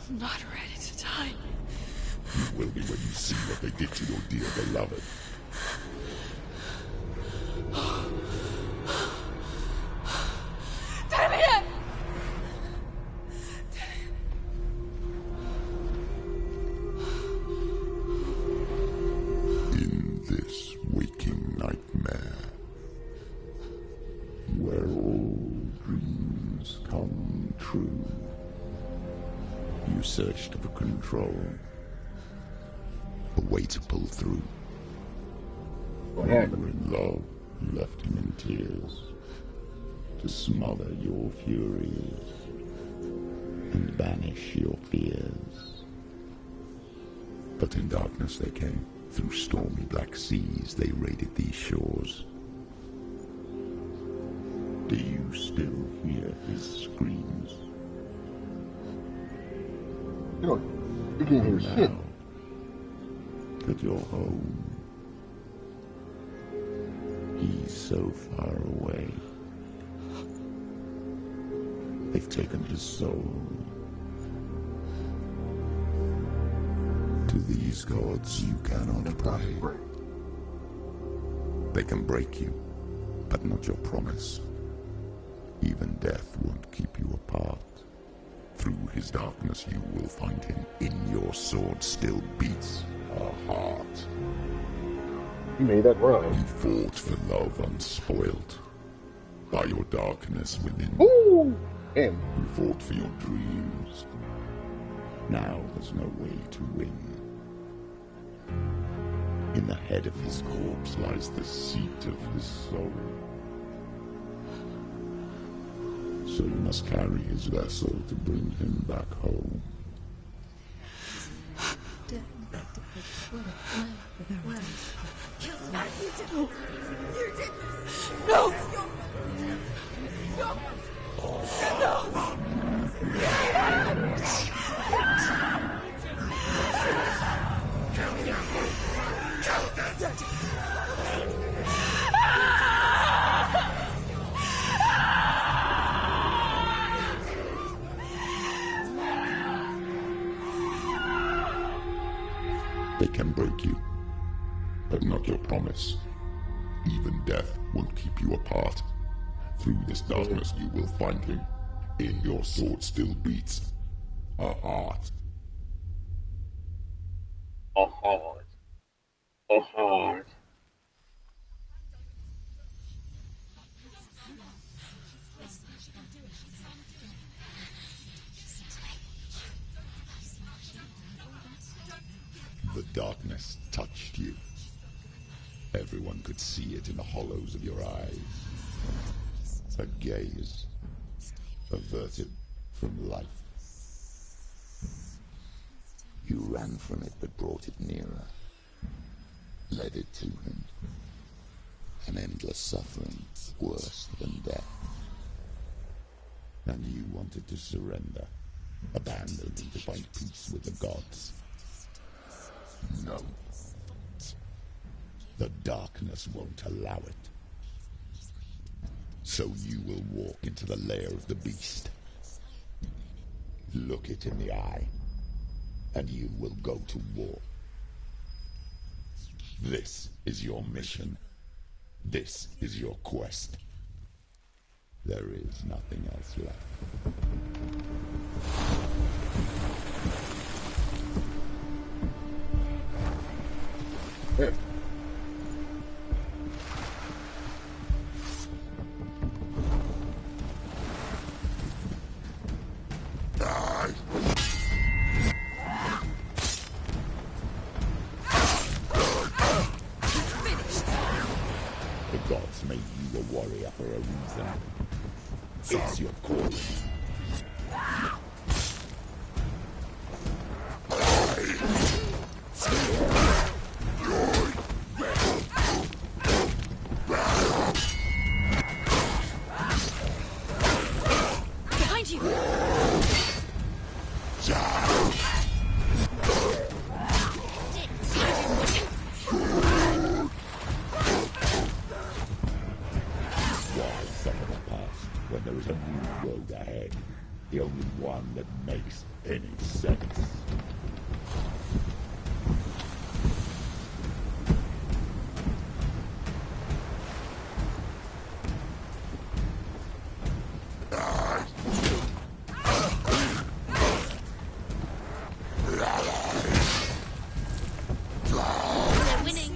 I'm not ready to die. You will be when you see what they did to your dear beloved. Damien! In this waking nightmare, where all dreams come true, you searched for control, a way to pull through. What You were happened? in love, left him in tears, to smother your furies and banish your fears. But in darkness they came, through stormy black seas they raided these shores. Do you still hear his screams? You can't hear shit. Now that you're home, he's so far away. They've taken his soul. To these gods you cannot pray. They can break you, but not your promise. Even death won't keep you apart. Through his darkness you will find him. In your sword still beats a heart. You made that rhyme. You fought for love unspoilt by your darkness within. Ooh! Damn. You fought for your dreams. Now there's no way to win. In the head of his corpse lies the seat of his soul. So you must carry his vessel to bring him back home. You did this! No! They can break you, but not your promise. Even death won't keep you apart. Through this darkness you will find him. In your sword still beats a heart. A heart. A heart. The darkness touched you. Everyone could see it in the hollows of your eyes. A gaze averted from life. You ran from it but brought it nearer. Led it to him. An endless suffering, worse than death. And you wanted to surrender, abandon and to find peace with the gods. No. The darkness won't allow it. So you will walk into the lair of the beast. Look it in the eye. and you will go to war. This is your mission. This is your quest. There is nothing else left. Hey. The gods made you a warrior for a reason. It's your calling. Behind you! Why suffer the past when there is a new road ahead? The only one that makes any sense. They're winning!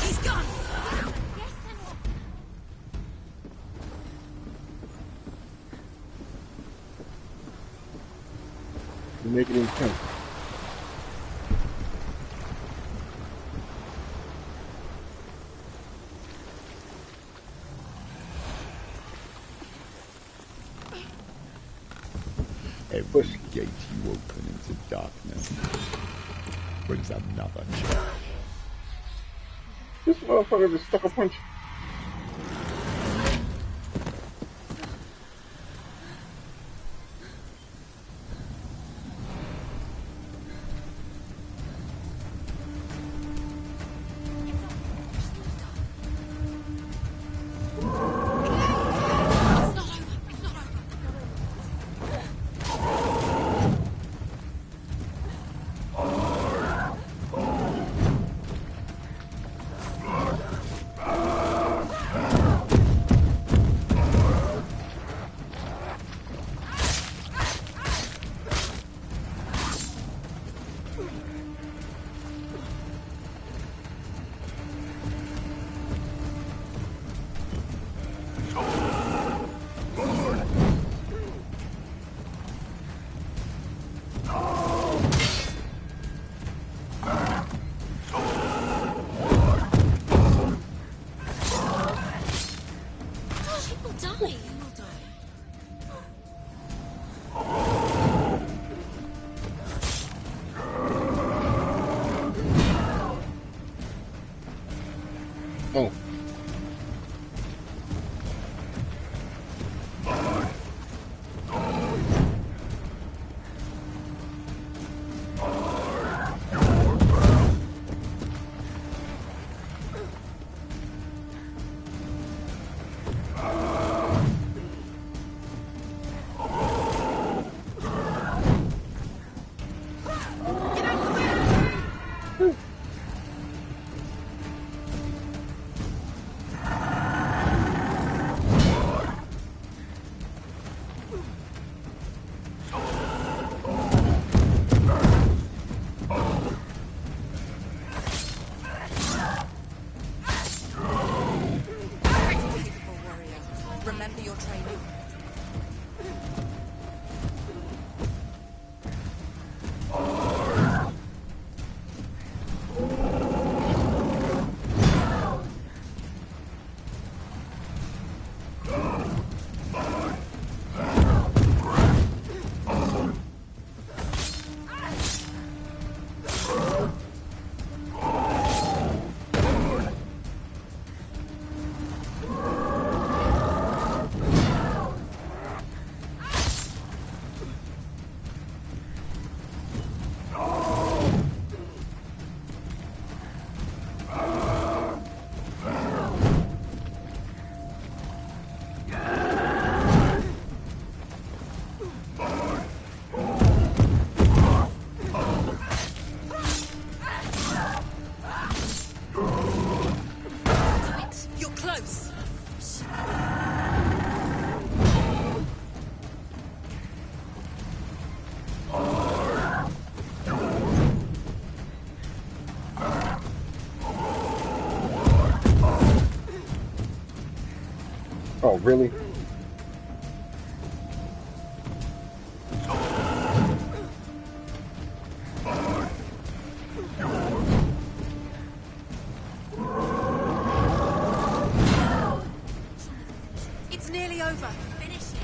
He's gone! Yes, Senua. You make it intense. Every gate you open into darkness brings another challenge. This motherfucker just stuck a punch. Oh. remember your training. Oh, really? It's nearly over. Finish it.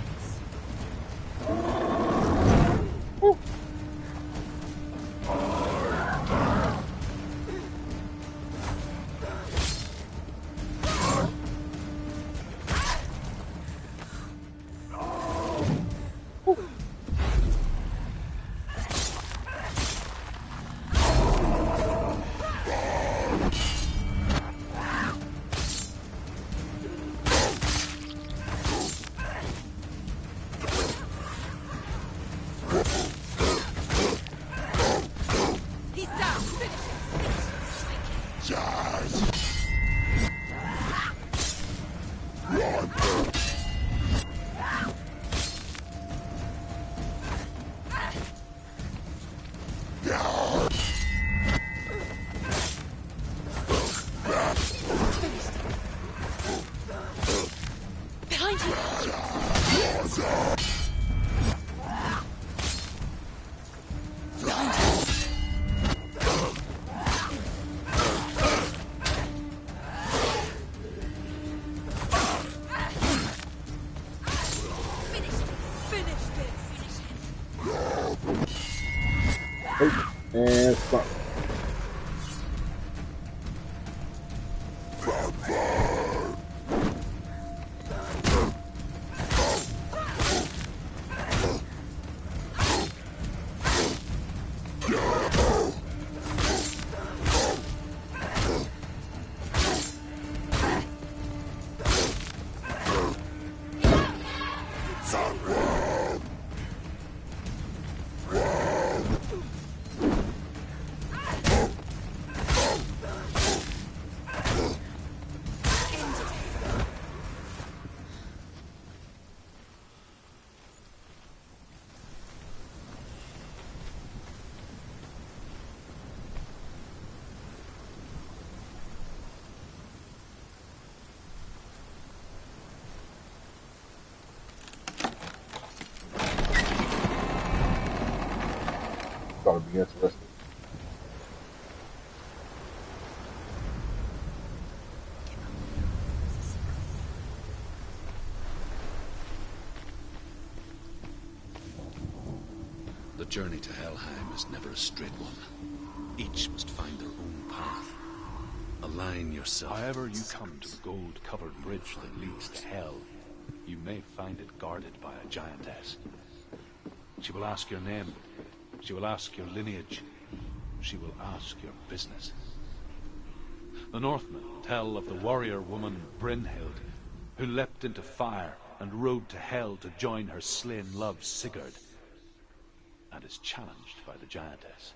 And stop. Thought it'd be interesting. The journey to Helheim is never a straight one. Each must find their own path. Align yourself. However you come to the gold-covered bridge that leads to Hell, you may find it guarded by a giantess. She will ask your name. She will ask your lineage. She will ask your business. The Northmen tell of the warrior woman Brynhild, who leapt into fire and rode to Hell to join her slain love Sigurd, and is challenged by the giantess.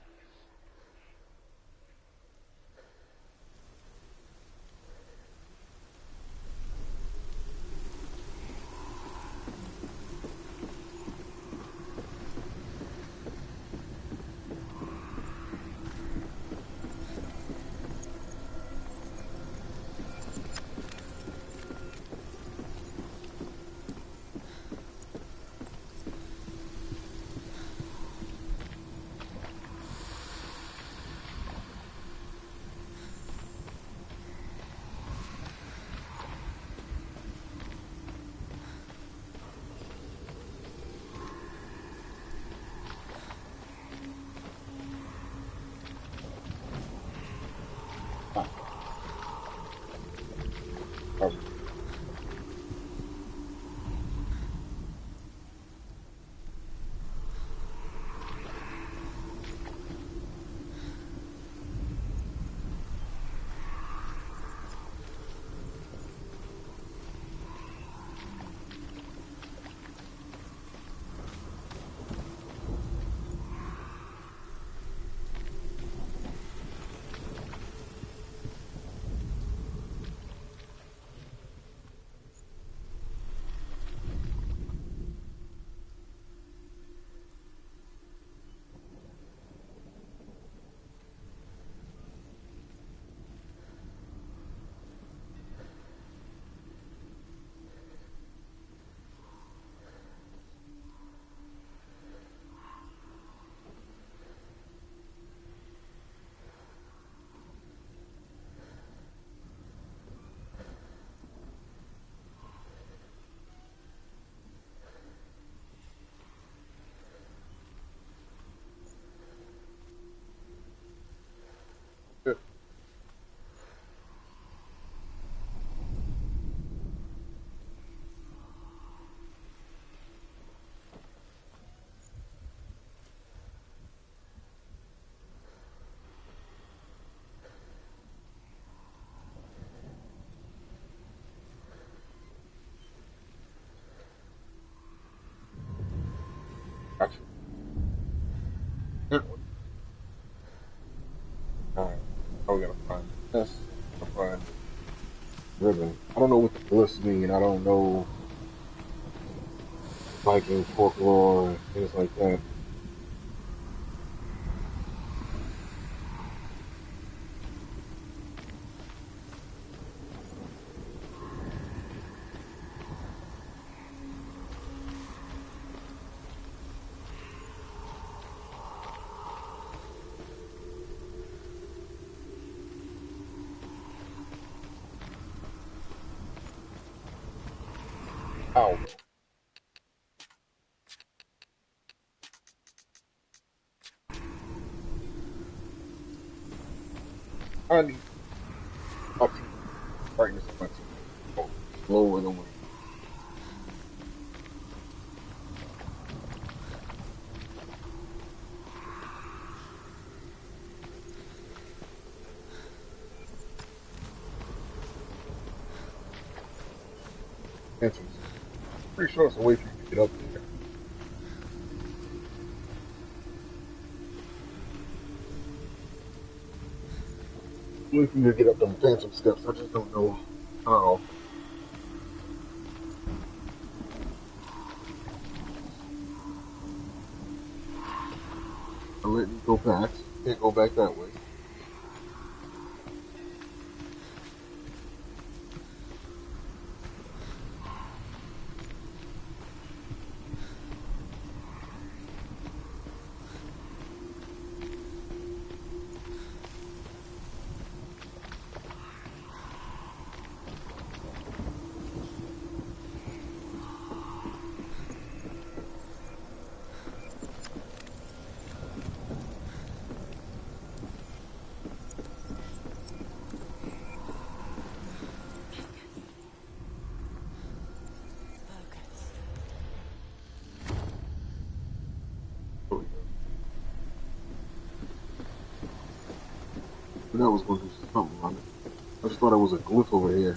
Gotcha. Good one. Alright. Now we gotta find this. Gotta find the ribbon. I don't know what the glyphs mean. I don't know Viking folklore and things like that. Ow. I need up to brightness of my TV. Oh, lower than one. Entrance. Pretty sure it's a way for you to get up there. Way for you to get up them phantom steps. I just don't know how. I'll let you go back. Can't go back that way. But that was going to do something on it. I just thought it was a glyph over here.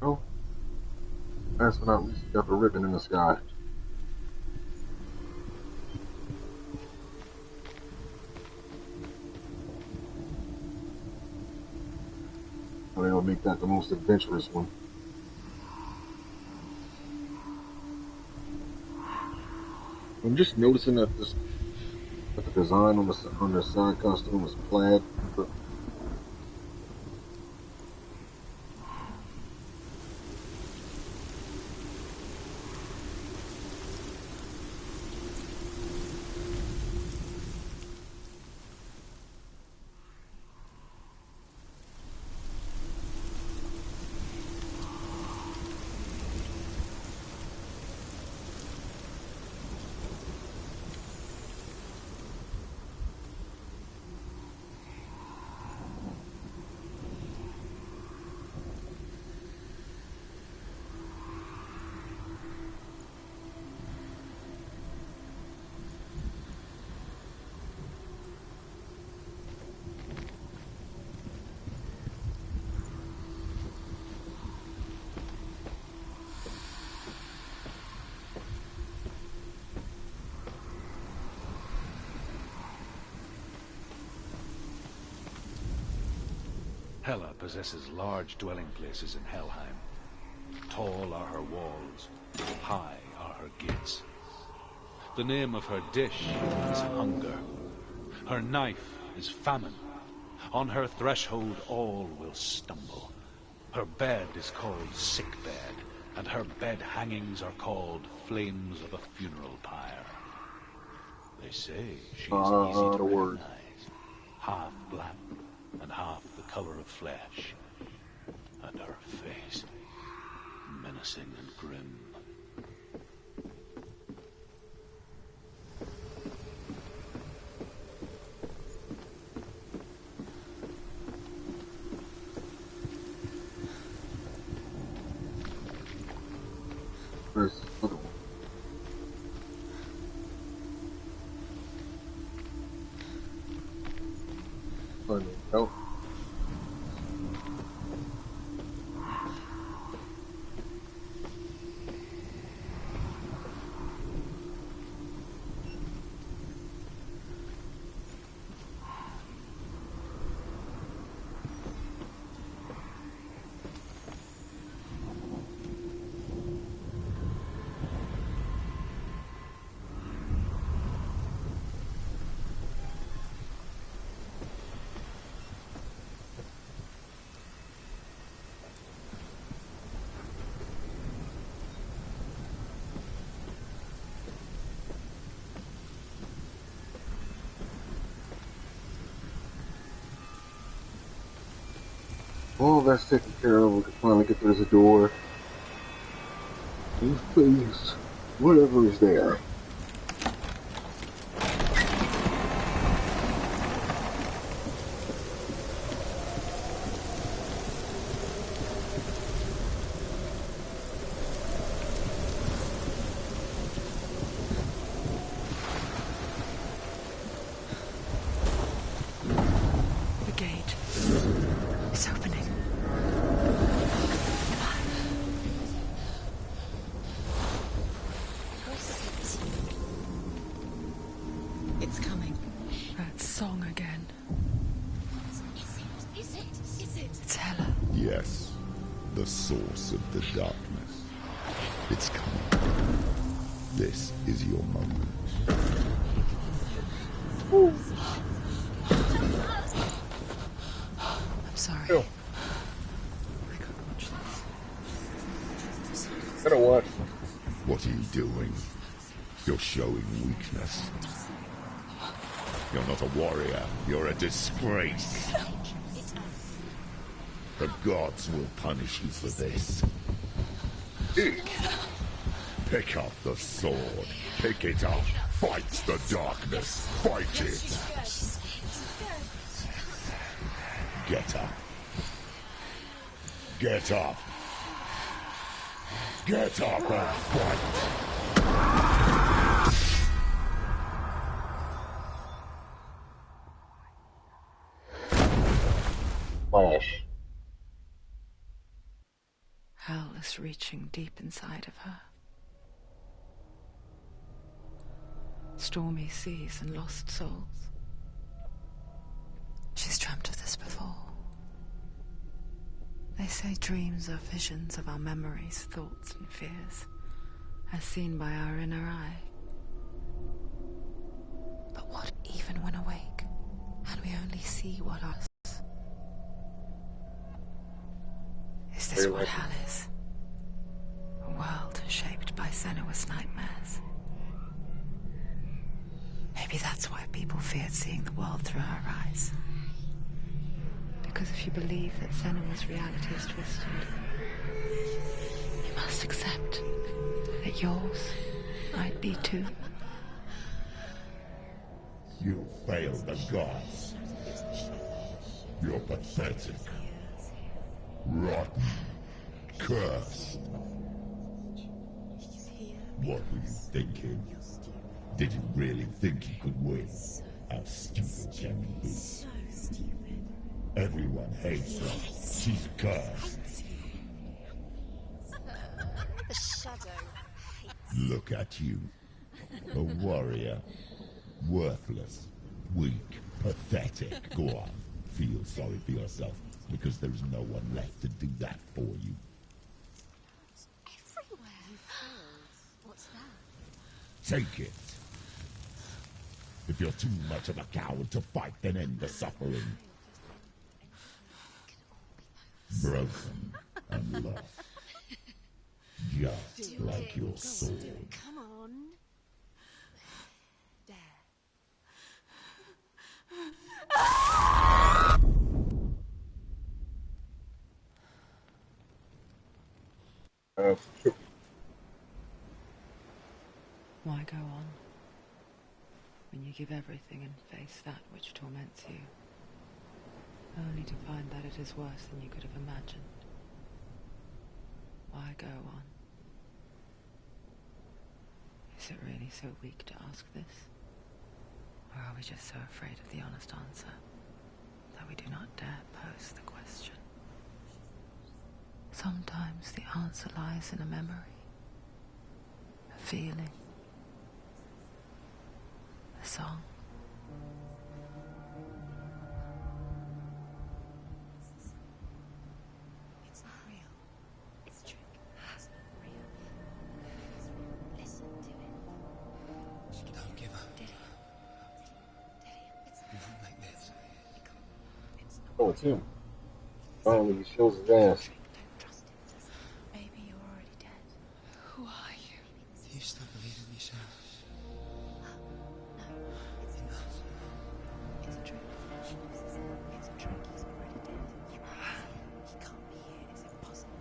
Oh, last but not least, you got the ribbon in the sky. I think I'll make that the most adventurous one. I'm just noticing that the design on the side costume is plaid. But Hela possesses large dwelling places in Helheim. Tall are her walls, high are her gates. The name of her dish is hunger, Her knife is famine. On her threshold all will stumble. Her bed is called sick bed, and her bed hangings are called flames of a funeral pyre. They say she is easy to recognize, half black and half the color of flesh, and her face menacing and grim. There's another one. I need help. All that's taken care of, we can finally get through the door and face whatever is there. The gate is opening. It's coming. That song again. Is it? It's Hela. Yes, the source of the darkness. It's coming. This is your moment. I'm sorry. Ew. I can't watch this. I don't watch. What are you doing? You're showing weakness. You're not a warrior. You're a disgrace. The gods will punish you for this. Pick up the sword. Pick it up. Fight the darkness. Fight it. Get up. Get up. Get up and fight. Flash. Hell is reaching deep inside of her. Stormy seas and lost souls. She's dreamt of this before. They say dreams are visions of our memories, thoughts and fears, as seen by our inner eye. But what even when awake, and we only see what us? Is this what hell is? A world shaped by Senua's nightmares. Maybe that's why people feared seeing the world through her eyes. Because if you believe that Senua's reality is twisted, you must accept that yours might be too. You failed the gods. You're pathetic. Rotten. Cursed. What were you thinking? Did you really think you could win? How stupid can you be? So stupid. Everyone hates her. She's cursed. The shadow. Look at you. A warrior. Worthless. Weak. Pathetic. Go on. Feel sorry for yourself, because there is no one left to do that for you. Everywhere. What's that? Take it. If you're too much of a coward to fight, then end the suffering. Broken and lost. Just like your soul. Come on. There. Why go on when you give everything and face that which torments you, only to find that it is worse than you could have imagined? Why go on? Is it really so weak to ask this? Or are we just so afraid of the honest answer that we do not dare pose the question? Sometimes the answer lies in a memory, a feeling, a song. It's not real. It's a trick. It's not real. Listen to it. Don't give up. Did it? It's Not like this. It's not Oh, it's him. Finally, he shows his ass. Don't trust it. Maybe you're already dead. Who are you? You still believe in yourself. No, it's enough. It's a trick. It's a trick. He's already dead. He can't be here. It's impossible.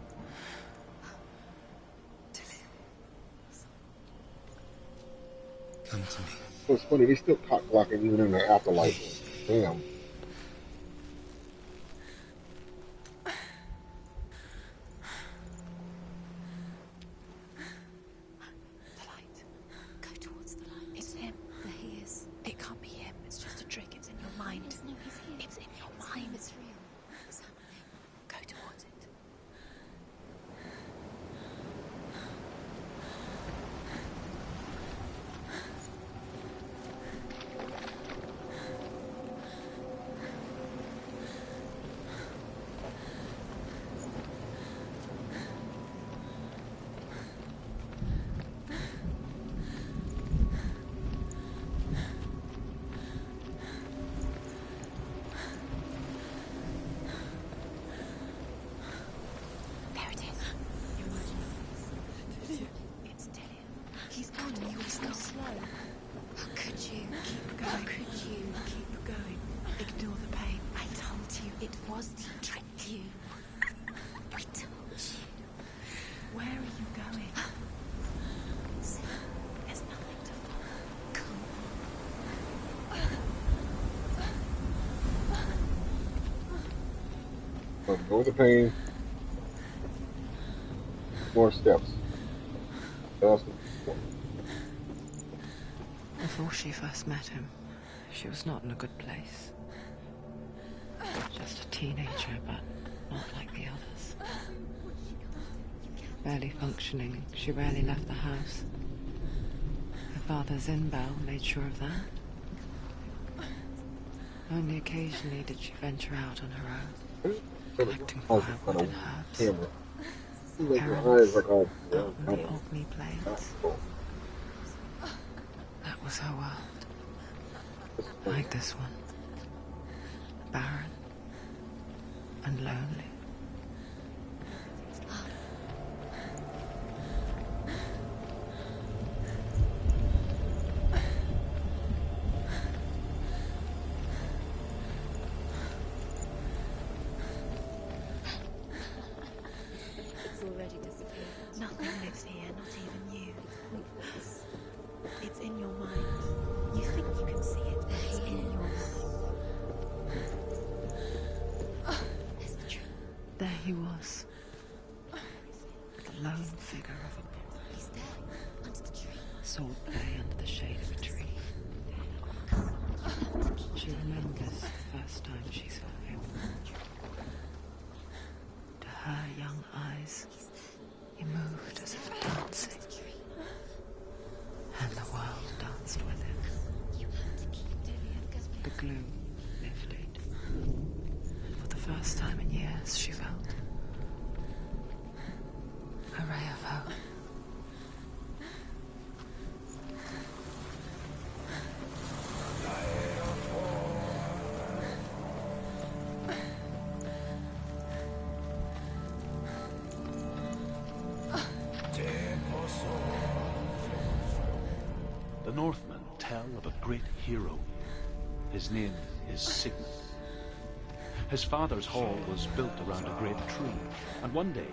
Come to me. So it's funny, they still cock blocking even in the afterlife. Damn. The light. Go towards the light. It's him. There he is. It can't be him. It's just a trick. It's in your mind. No, he's here. It's in your mind. It's real. It's happening. Go towards it. There it is. It's Dillian. He's gone and you were so slow. How could you? Keep going. How could you? Keep going. Ignore the pain. I told you it was the trick. You. I told you. Where are you going? See, there's nothing to follow. Come So go with the pain. More steps. Before she first met him, she was not in a good place. Just a teenager, but not like the others. Barely functioning, she rarely left the house. Her father's in-bell made sure of that. Only occasionally did she venture out on her own, collecting firewood and herbs. Camera. Like your Errands eyes like all out on the Orkney plains. That was her world. Like this one. Barren and lonely. It's already disappeared. Nothing lives here, not even you. It's in your mind. You think you can see it, but it's in your mind. There's the truth. There he was. The lone figure of a boy. He's there, under the tree. Sword play under the shade of a tree. She remembers the first time she saw him. To her young eyes, he moved as if dancing. And the world danced with him. You have to keep Dillian. The gloom lifted. And for the first time in years, she felt a ray of hope. The Northmen tell of a great hero. His name is Sigmund. His father's hall was built around a great tree, and one day,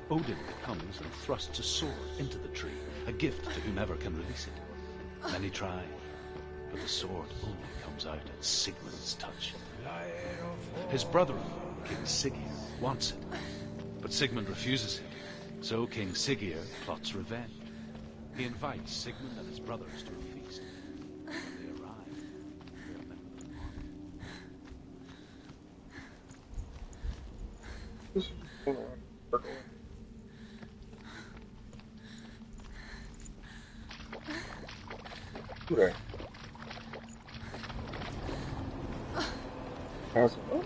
Odin comes and thrusts a sword into the tree, a gift to whomever can release it. Many try, but the sword only comes out at Sigmund's touch. His brother-in-law, King Siggeir, wants it, but Sigmund refuses it, so King Siggeir plots revenge. He invites Sigmund and his brothers to a feast. When they arrive, they're met with an army. Who there? Pass it up.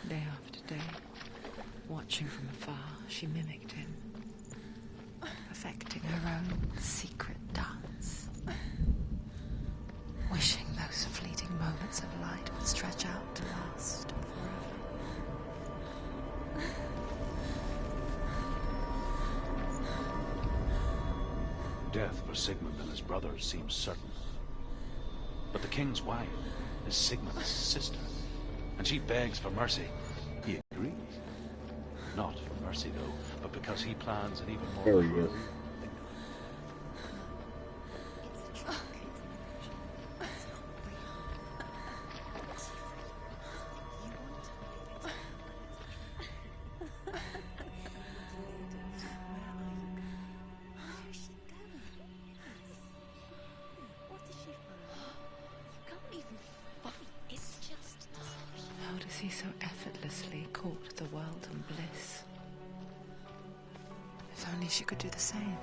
Day after day, watching from afar, she mimicked him, perfecting her own secret dance, wishing those fleeting moments of light would stretch out to last forever. Death for Sigmund and his brothers seems certain. But the king's wife is Sigmund's sister, and she begs for mercy. He agrees. Not for mercy, though, but because he plans an even more... There he is. How does he so effortlessly court the world and bliss? If only she could do the same.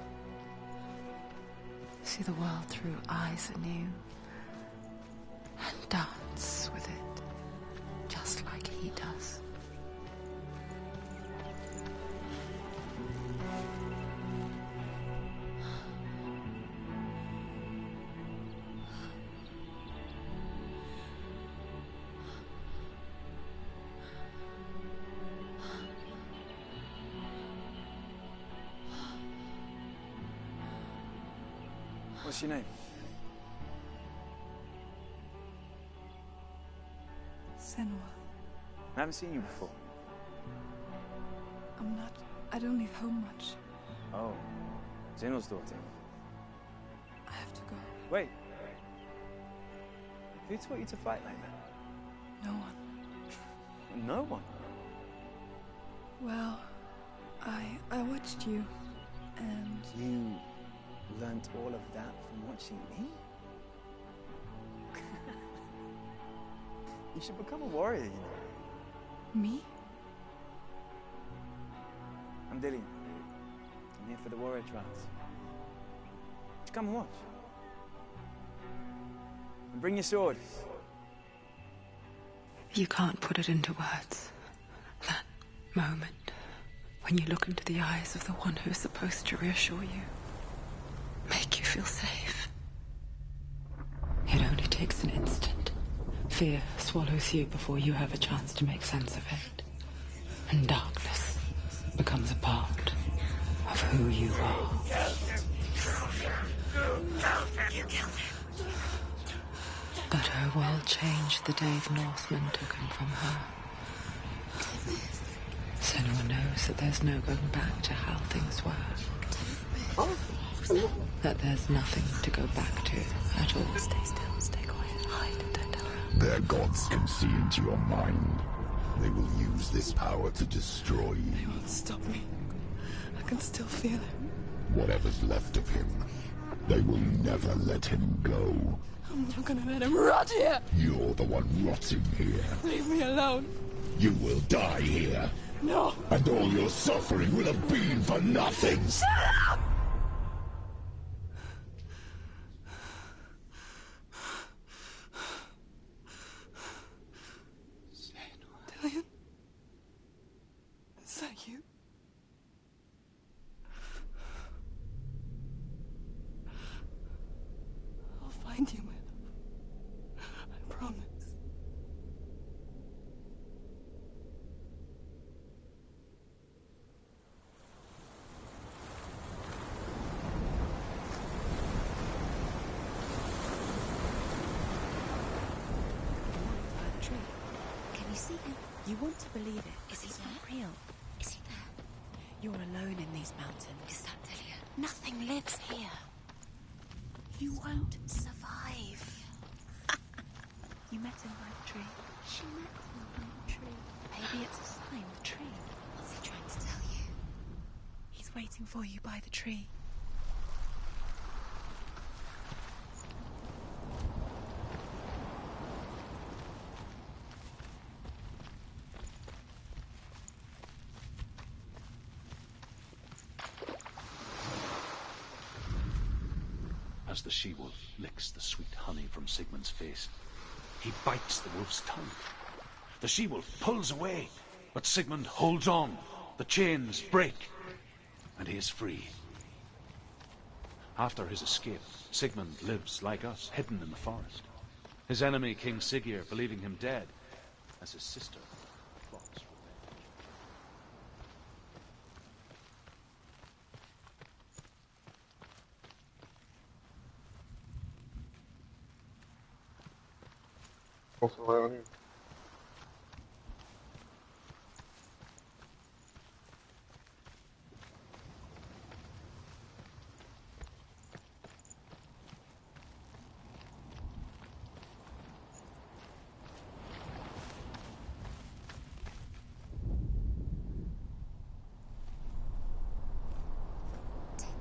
See the world through eyes anew and dance with it, just like he does. What's your name? Senua. I haven't seen you before. I don't leave home much. Oh, Zenua's daughter. I have to go. Wait. Who taught you to fight like that? No one. No one? Well, I watched you, and... You learnt all of that from watching me? You should become a warrior, you know. Me? I'm Dillian. I'm here for the warrior trials. Come and watch. And bring your sword. You can't put it into words. That moment when you look into the eyes of the one who is supposed to reassure you, make you feel safe. It only takes an instant. Fear swallows you before you have a chance to make sense of it. And darkness becomes a part of who you are. But her world changed the day the Northmen took him from her. Senua knows that there's no going back to how things were. That there's nothing to go back to at all. Stay still, stay quiet, hide, don't tell her. Their gods can see into your mind. They will use this power to destroy you. They won't stop me. I can still feel him. Whatever's left of him, they will never let him go. I'm not gonna let him rot here! You're the one rotting here. Leave me alone! You will die here. No! And all your suffering will have been for nothing. Shut up! Dillian? Is that you? I'll find you, my love. I promise. see him? You want to believe it. Is he It's there? not real. Is he there? You're alone in these mountains. Is that Delia? Nothing lives here. You won't. Survive. You met him by the tree. She met him by a tree. Maybe it's a sign, the tree. What's he trying to tell you? He's waiting for you by the tree. As the she-wolf licks the sweet honey from Sigmund's face, he bites the wolf's tongue. The she-wolf pulls away, but Sigmund holds on. The chains break, and he is free. After his escape, Sigmund lives like us, hidden in the forest. His enemy, King Siggeir, believing him dead, as his sister plots revenge. What's around here?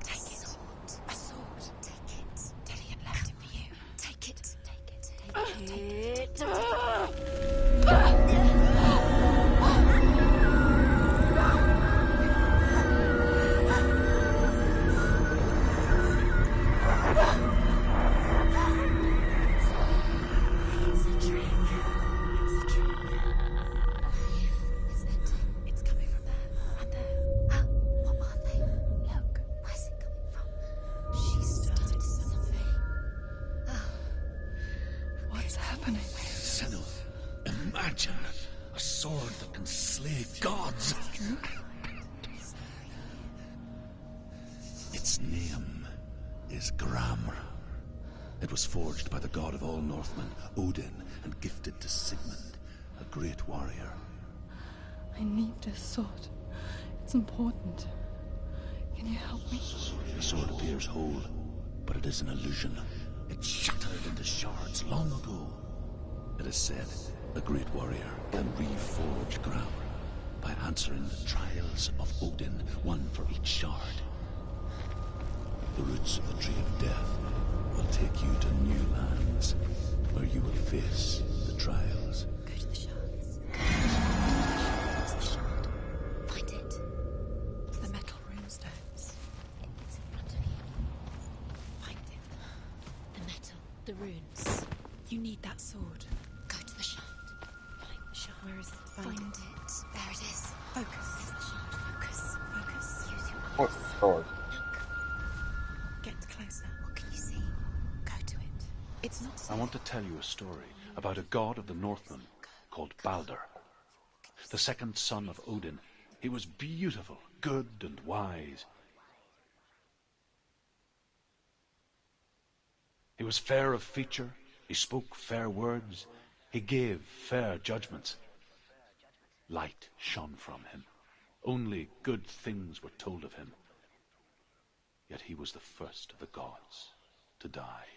Take it. A sword. Take it. Dillian left it for you. Take it. Take it. Take it. It's a trick. It's a trick. It's ending. It's coming from there and there. What are they? Look. Where's it coming from? She started something. What's happening? Senua, imagine a sword that can slay gods. Its name is Gramr. It was forged by the god of all Northmen, Odin, and gifted to Sigmund, a great warrior. I need this sword. It's important. Can you help me? The sword appears whole, but it is an illusion. It shattered into shards long ago. It is said a great warrior can reforge Gramr by answering the trials of Odin, one for each shard. The roots of the Tree of Death will take you to new lands, where you will face the trials. Go to the shards. What's the shard? Find it. It's the metal runestones. It's in front of you. Find it. The metal. The runes. You need that sword. Go to the shard. Find the shard. Where is it? Find it. There it is. Focus. It's the shard. Focus. Focus. Use your eyes. What's the sword? Get closer. What can you see? Go to it. It's not I safe. want to tell you a story about a god of the Northmen called Balder. The second son of Odin. He was beautiful, good, and wise. He was fair of feature. He spoke fair words. He gave fair judgments. Light shone from him. Only good things were told of him. Yet he was the first of the gods to die.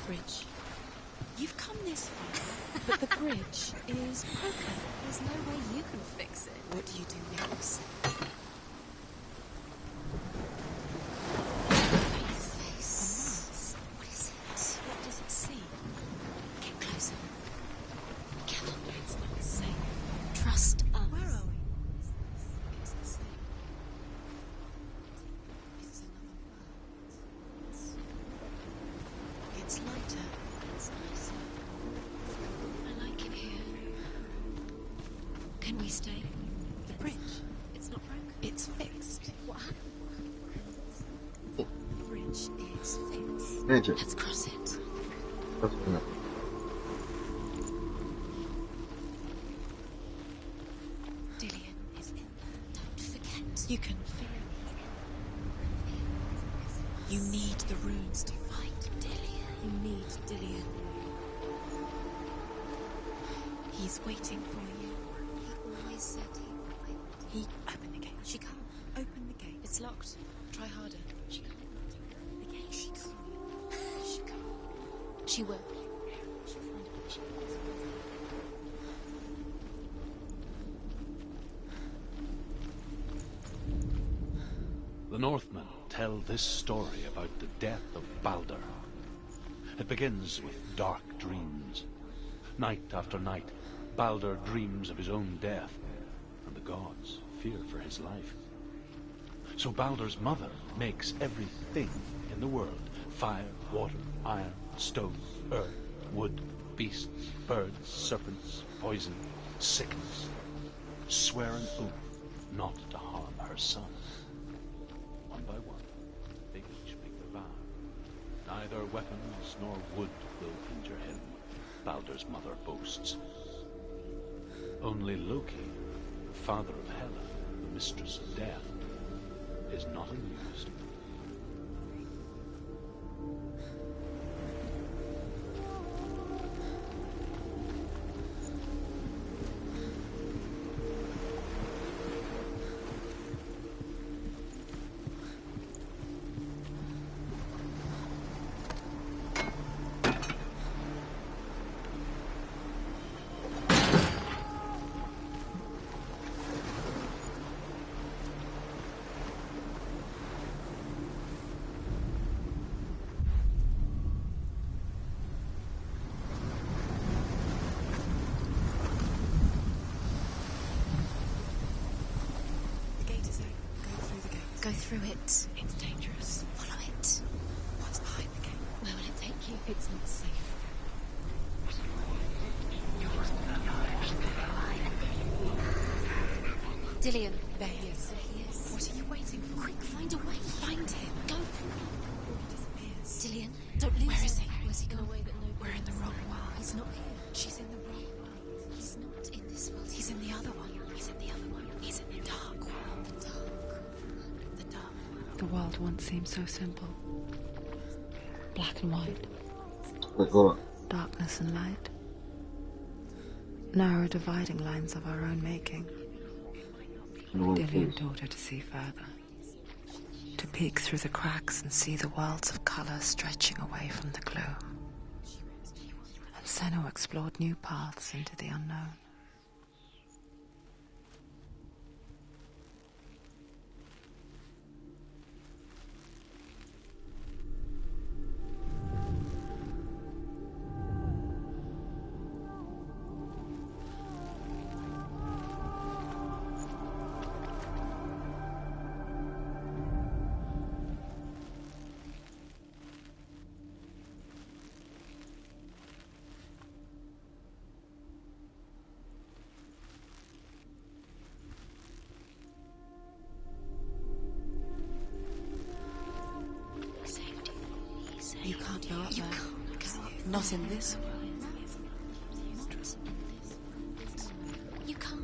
Bridge. You've come this far, but the bridge is broken. There's no way you can fix it. What do you do next? Face. What is it? What does it see? Get closer. Careful. It's not safe. Trust us. Where are we? It's the same. It's another world. It's lighter. It's nice. stay? The bridge. It's not broken. It's fixed. What happened? The bridge is fixed. Magic. Let's cross it. That's good. Dillion is in there. Don't forget. You can feel it. You need the runes to fight Dillion. You need Dillion. He's waiting for you. He always said he would wait. He... Open the gate. She can't. Open the gate. It's locked. Try harder. She can't. The gate. She can't. She can't. She will. The Northmen tell this story about the death of Baldur. It begins with dark dreams. Night after night, Baldur dreams of his own death, and the gods fear for his life. So Baldur's mother makes everything in the world: fire, water, iron, stone, earth, wood, beasts, birds, serpents, poison, sickness. Swear an oath not to harm her son. One by one, they each make their vow. Neither weapons nor wood will injure him, Baldur's mother boasts. Only Loki, the father of Hela, the mistress of death, is not amused. Go through it. It's dangerous. Follow it. What's behind the gate? Where will it take you? It's not safe. Dillion. There he is. There he is. What are you waiting for? Quick, find a way. Find him. Go. He disappears. Dillion, don't lose Where is him. he? Where's he gone? Away that nobody We're in the wrong world. He's not here. She's in the wrong world. He's not in this world. He's in the other one. He's in the other one. He's in the dark world. The dark. The dark world. The world once seemed so simple. Black and white. Wait, hold on. Darkness and light. Narrow dividing lines of our own making. Dillion taught her to see further. To peek through the cracks and see the worlds of colour stretching away from the gloom. And Senua explored new paths into the unknown. You can't go up there. Not in this world. You can't.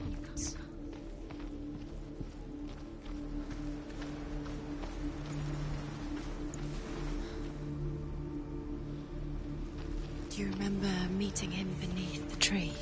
Do you remember meeting him beneath the tree?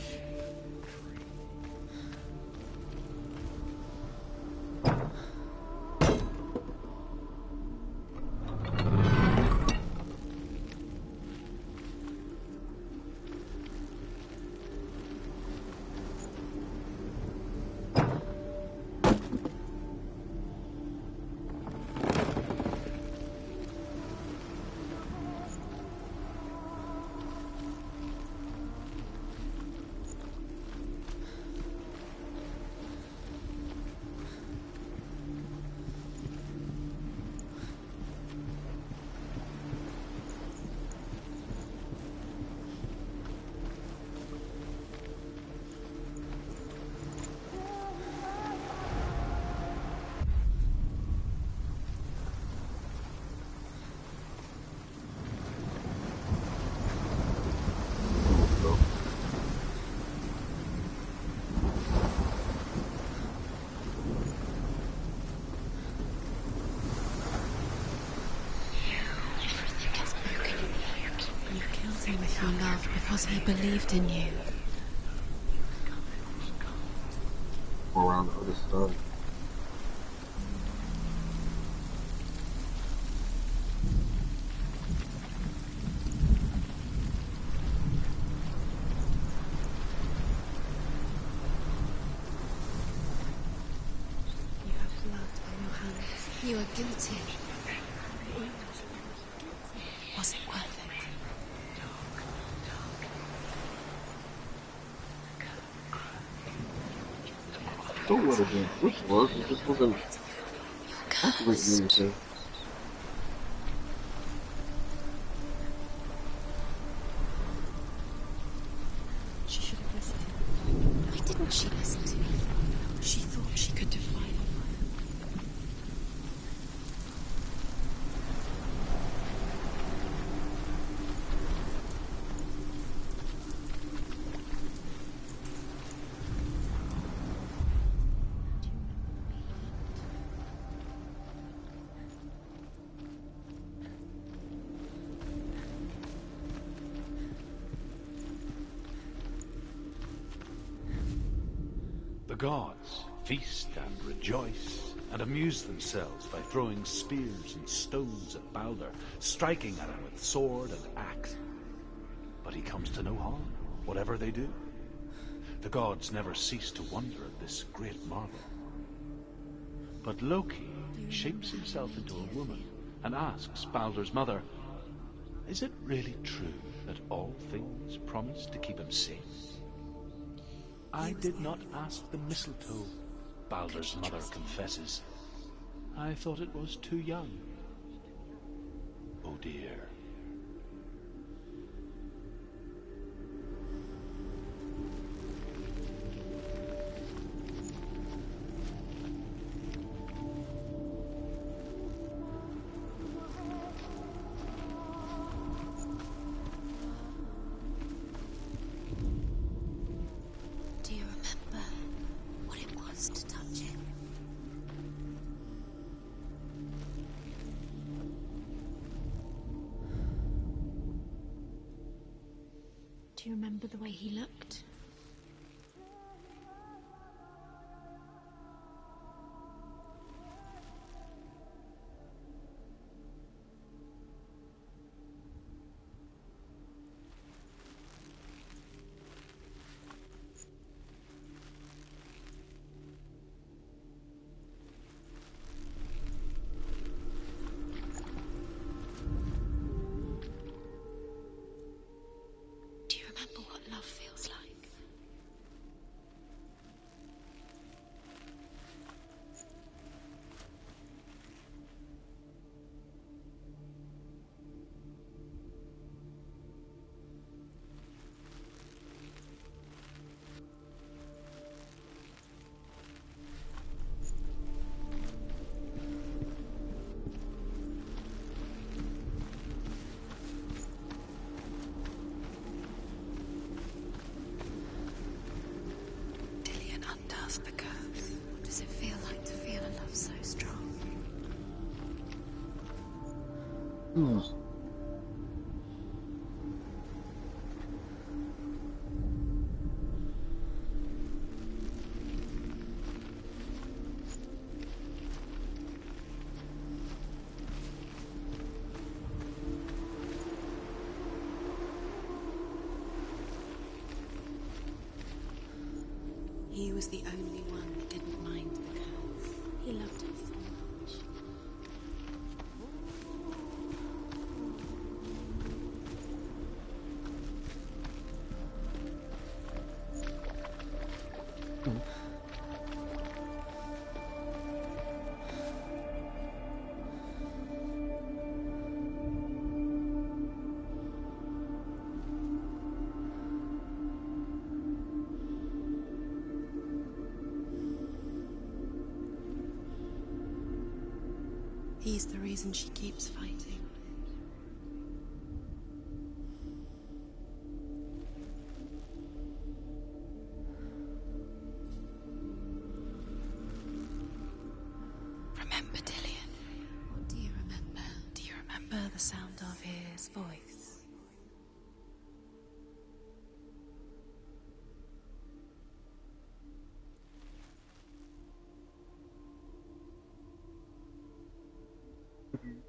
believed in you. Around the other side. You have blood on your hands. You are guilty. Was it worth it? I don't know what the switch was. It just wasn't activating anything. She should have listened. Why didn't she listen to me? She thought she could defy him. The gods feast and rejoice, and amuse themselves by throwing spears and stones at Balder, striking at him with sword and axe. But he comes to no harm, whatever they do. The gods never cease to wonder at this great marvel. But Loki shapes himself into a woman and asks Balder's mother, is it really true that all things promise to keep him safe? I did not ask the mistletoe, Balder's mother confesses. I thought it was too young. Oh dear. Do you remember what it was to touch it? Do you remember the way he looked? Do you remember what love feels like? Dillion undoes the curse. What does it feel like to feel a love so strong? He was the only one that didn't mind the curse. He loved her so much. He's the reason she keeps fighting. Remember Dillion? What do you remember? Do you remember the sound of his voice?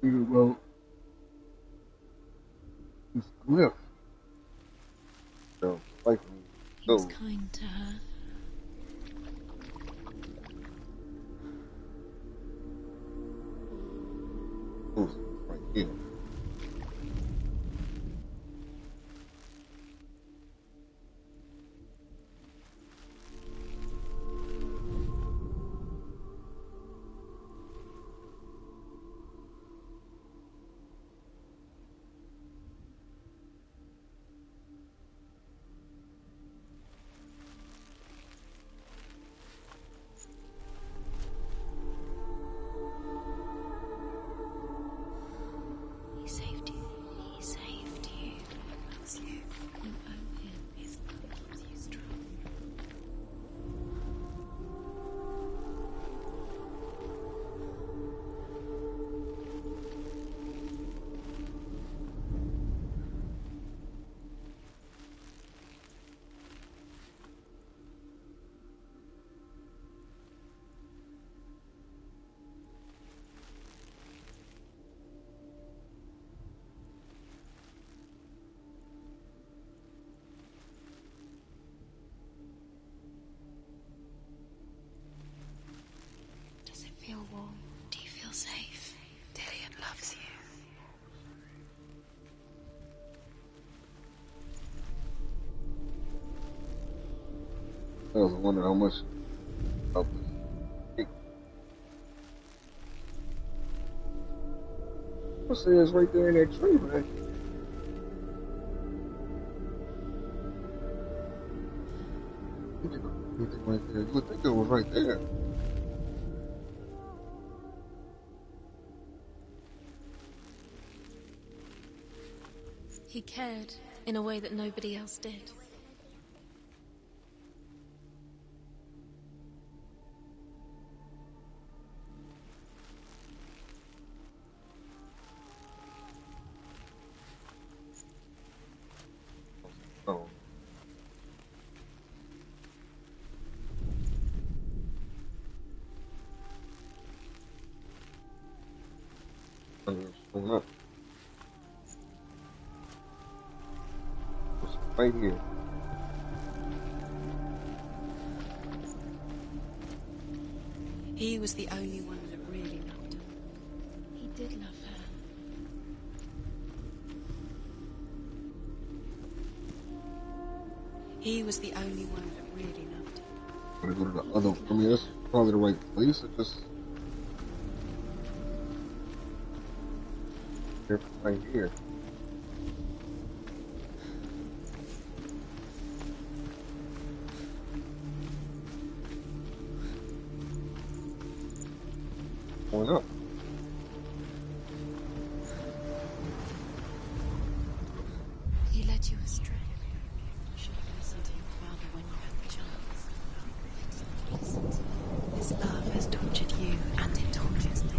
thinking about this glyph. So, like, He was kind to her. Right here. He saved you. He saved you. He loves you. You owe him. His love keeps you strong. Does it feel warm? Do you feel safe? Dillian loves you. I was wondering how much of the cake. What's this right there in that tree, man? Anything right there? You would think it was right there. He cared in a way that nobody else did. Oh. Up. It's right here. He was the only one that really loved her. He did love her. He was the only one that really loved her. I'm gonna go to the other. I mean, that's probably the right place. It just they're right here. Going up. He led you astray. You should have listened to your father when you had the chance. Listen to him. His love has tortured you, and it tortures me.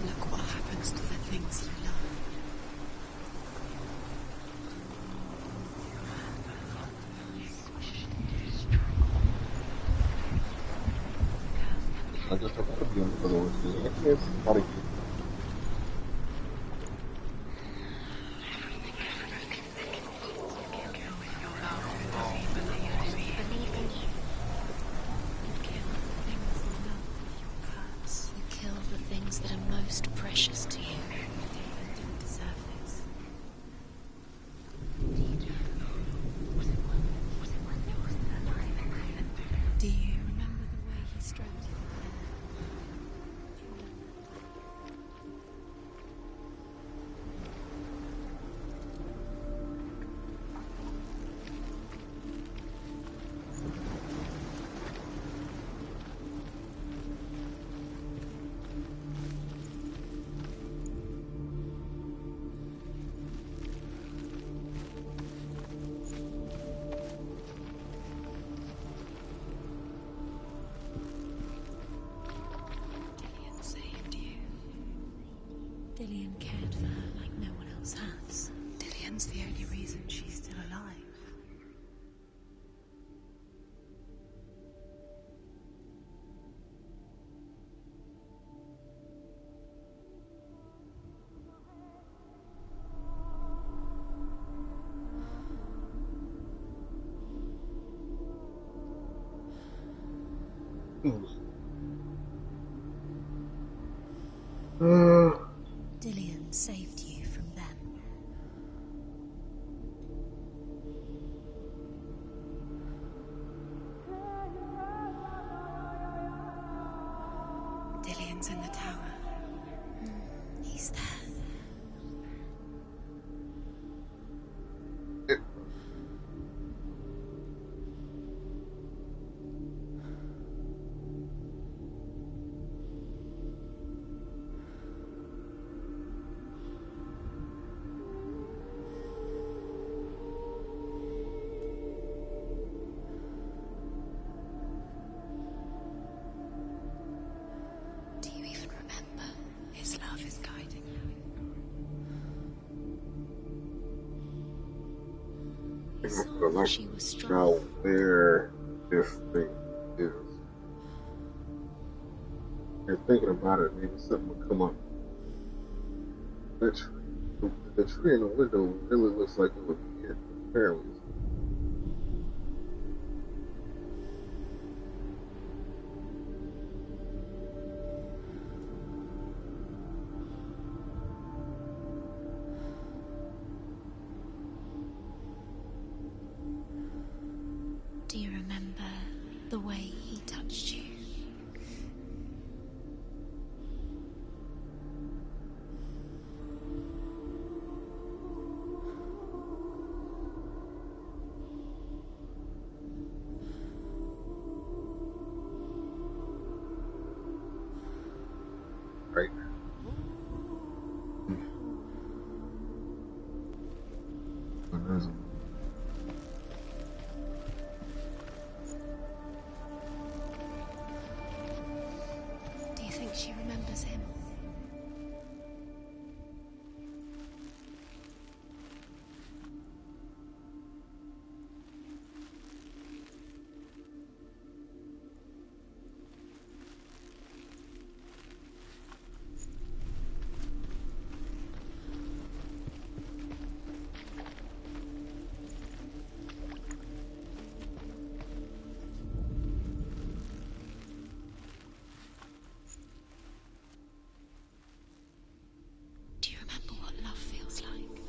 Look what happens to the things you love. I guess I gotta be on the other one. I can't see out of here. You kill the things that are most precious to you. You don't deserve this. Do you remember the way he stroked your hair? Do you remember? Dillian saved you from them. Dillian's in the tower. He's there. Do you even remember? His love is guiding You saw But that like she was now strong. where this thing is. And thinking about it, maybe something will come up. That tree, the tree in the window really looks like it would be it. Apparently, Do you remember the way he touched you? right? But there's Do you think she remembers him? Do you remember what love feels like?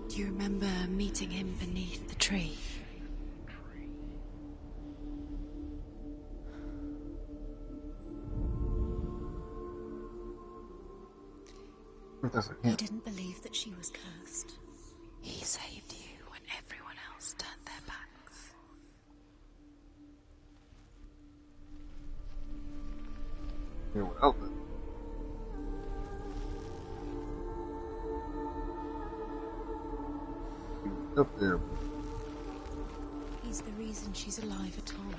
Do you remember meeting him beneath the tree? that's a He hint. didn't believe that she was cursed. He saved you when everyone else turned their backs. It would help it. He was up there. He's the reason she's alive at all.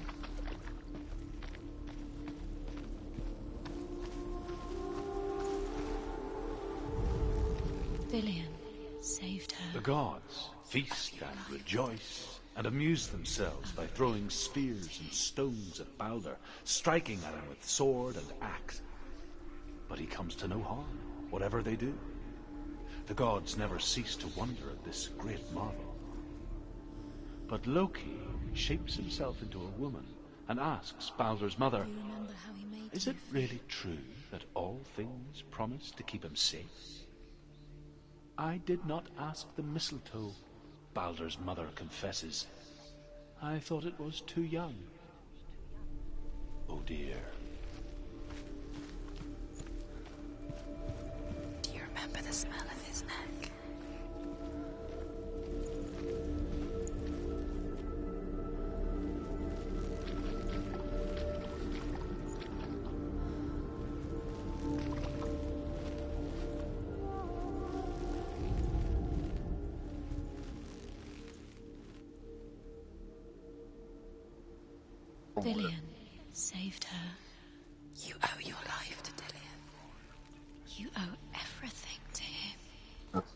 Dillian saved her. The gods feast and rejoice and amuse themselves by throwing spears and stones at Balder, striking at him with sword and axe. But he comes to no harm, whatever they do. The gods never cease to wonder at this great marvel. But Loki shapes himself into a woman and asks Balder's mother, Do you remember how he made "Is you it really true that all things promise to keep him safe?" "I did not ask the mistletoe," Balder's mother confesses. "I thought it was too young." Oh dear. Do you remember the smell of his neck? Dillian saved her. You owe your life to Dillian. You owe everything to him. That's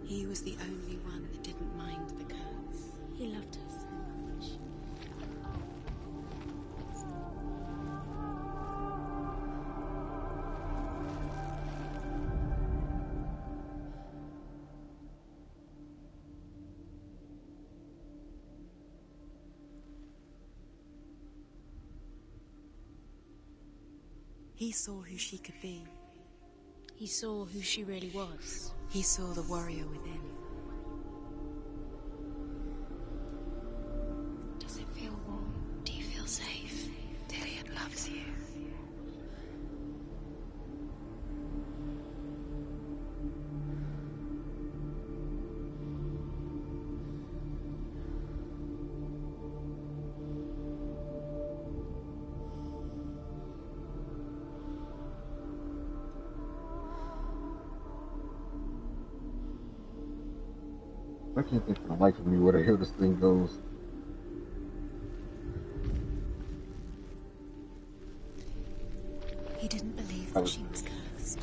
He was the only one that didn't mind the curse. He loved her so much. He saw who she could be. He saw who she really was. He saw the warrior within. Does it feel warm? Do you feel safe? Dillian loves you. I can't think for the life of me where the hell this thing goes. He didn't believe that she was cursed.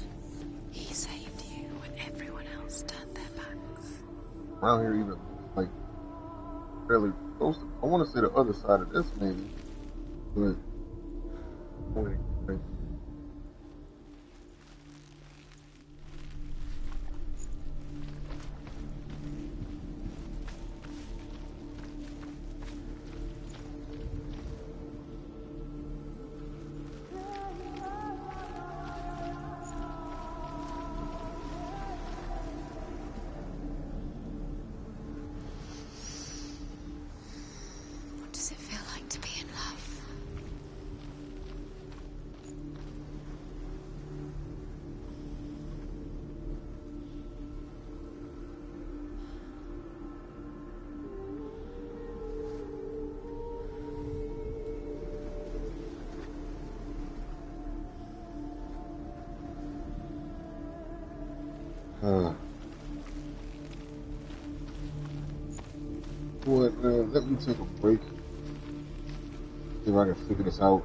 He saved you when everyone else turned their backs. Around here, even like fairly close. I want to say the other side of this, maybe, but wait. What does it feel like to be in love? What? Let me take a break. See if I can figure this out.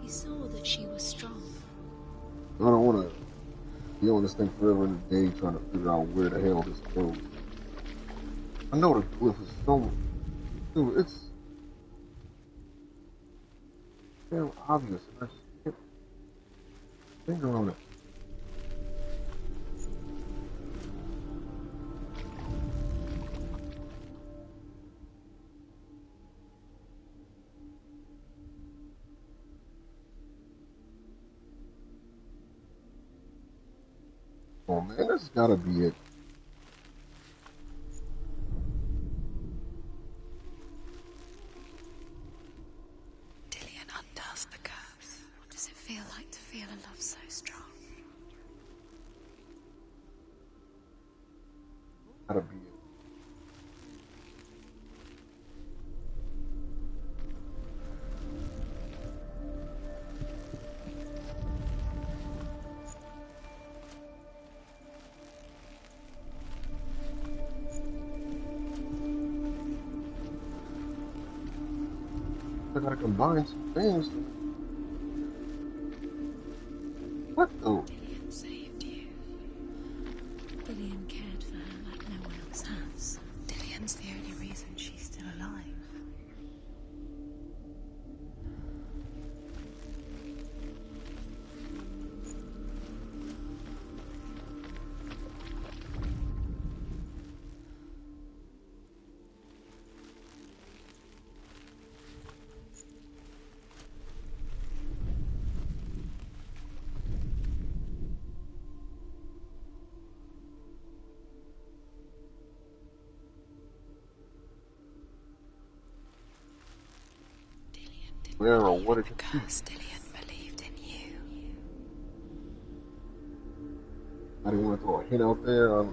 He saw that she was strong. I don't want to be on this thing forever and a day trying to figure out where the hell this goes. I know the glyph is so... Dude, it's... damn obvious. And I just can't finger on it. Oh man, that's gotta be it. Dillian undoes the curse. What does it feel like to feel a love so strong? Gotta be it. I gotta combine some things. What though? Dillian saved you. Dillian cared for her like no one else has. Dillian's the only reason she's still alive. Where or what did you Because Dillian believed in you. I didn't want to throw a hint out there.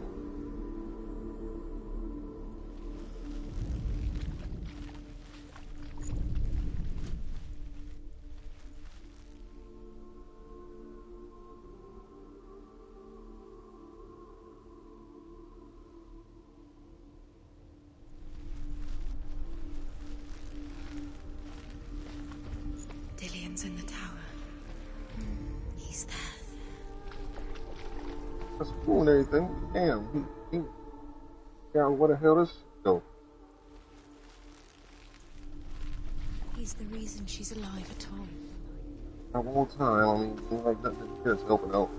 That's cool and everything. Damn, yeah, where the hell this go? He's the reason she's alive at all. That whole time, I mean, like nothing just helping out.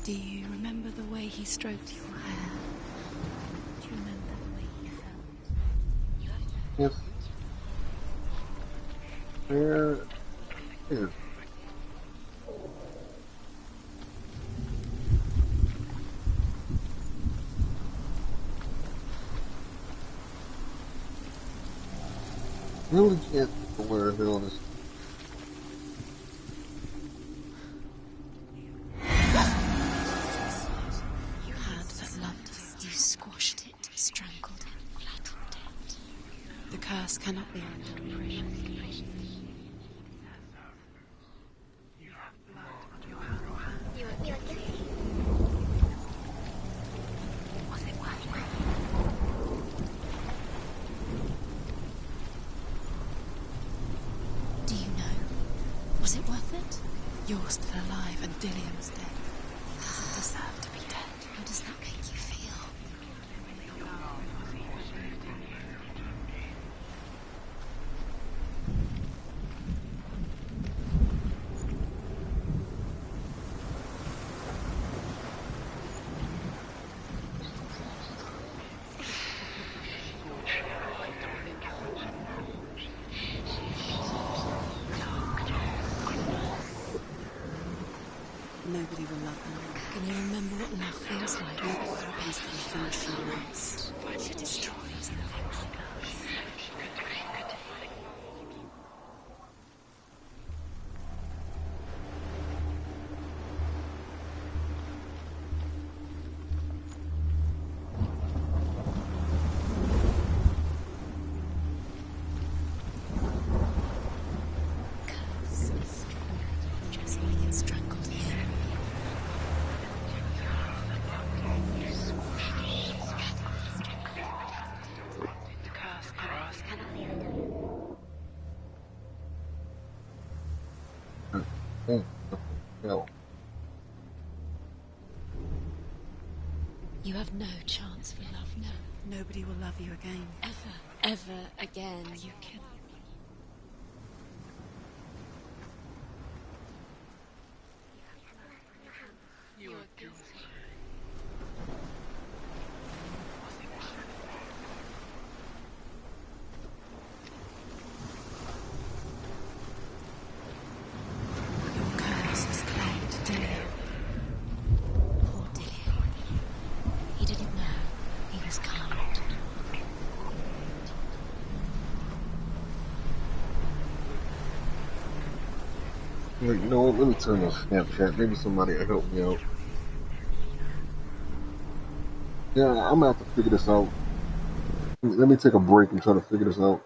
Do you remember the way he stroked your hair? Do you remember the way he felt? Yes. There is. Really can't think of where the hell this. You had that loved you. You squashed it, strangled it, flattened it. The curse cannot be undone. Do you know? Was it worth it? You're still alive and Dillian's dead. He doesn't deserve to be dead. How does that make you feel? Nobody will love you. Can you remember what love feels like? Basically finish your lost. She destroys the things she loves. Curse. Just like it strangled him. Hell. You have no chance for love now. Nobody will love you again. Ever again. You can. You are guilty. Your curse has claimed Dillian. Poor Dillian. He didn't know. He was kind. You know what? Let me turn on Snapchat. Maybe somebody will help me out. Yeah, I'm gonna have to figure this out. Let me take a break and try to figure this out.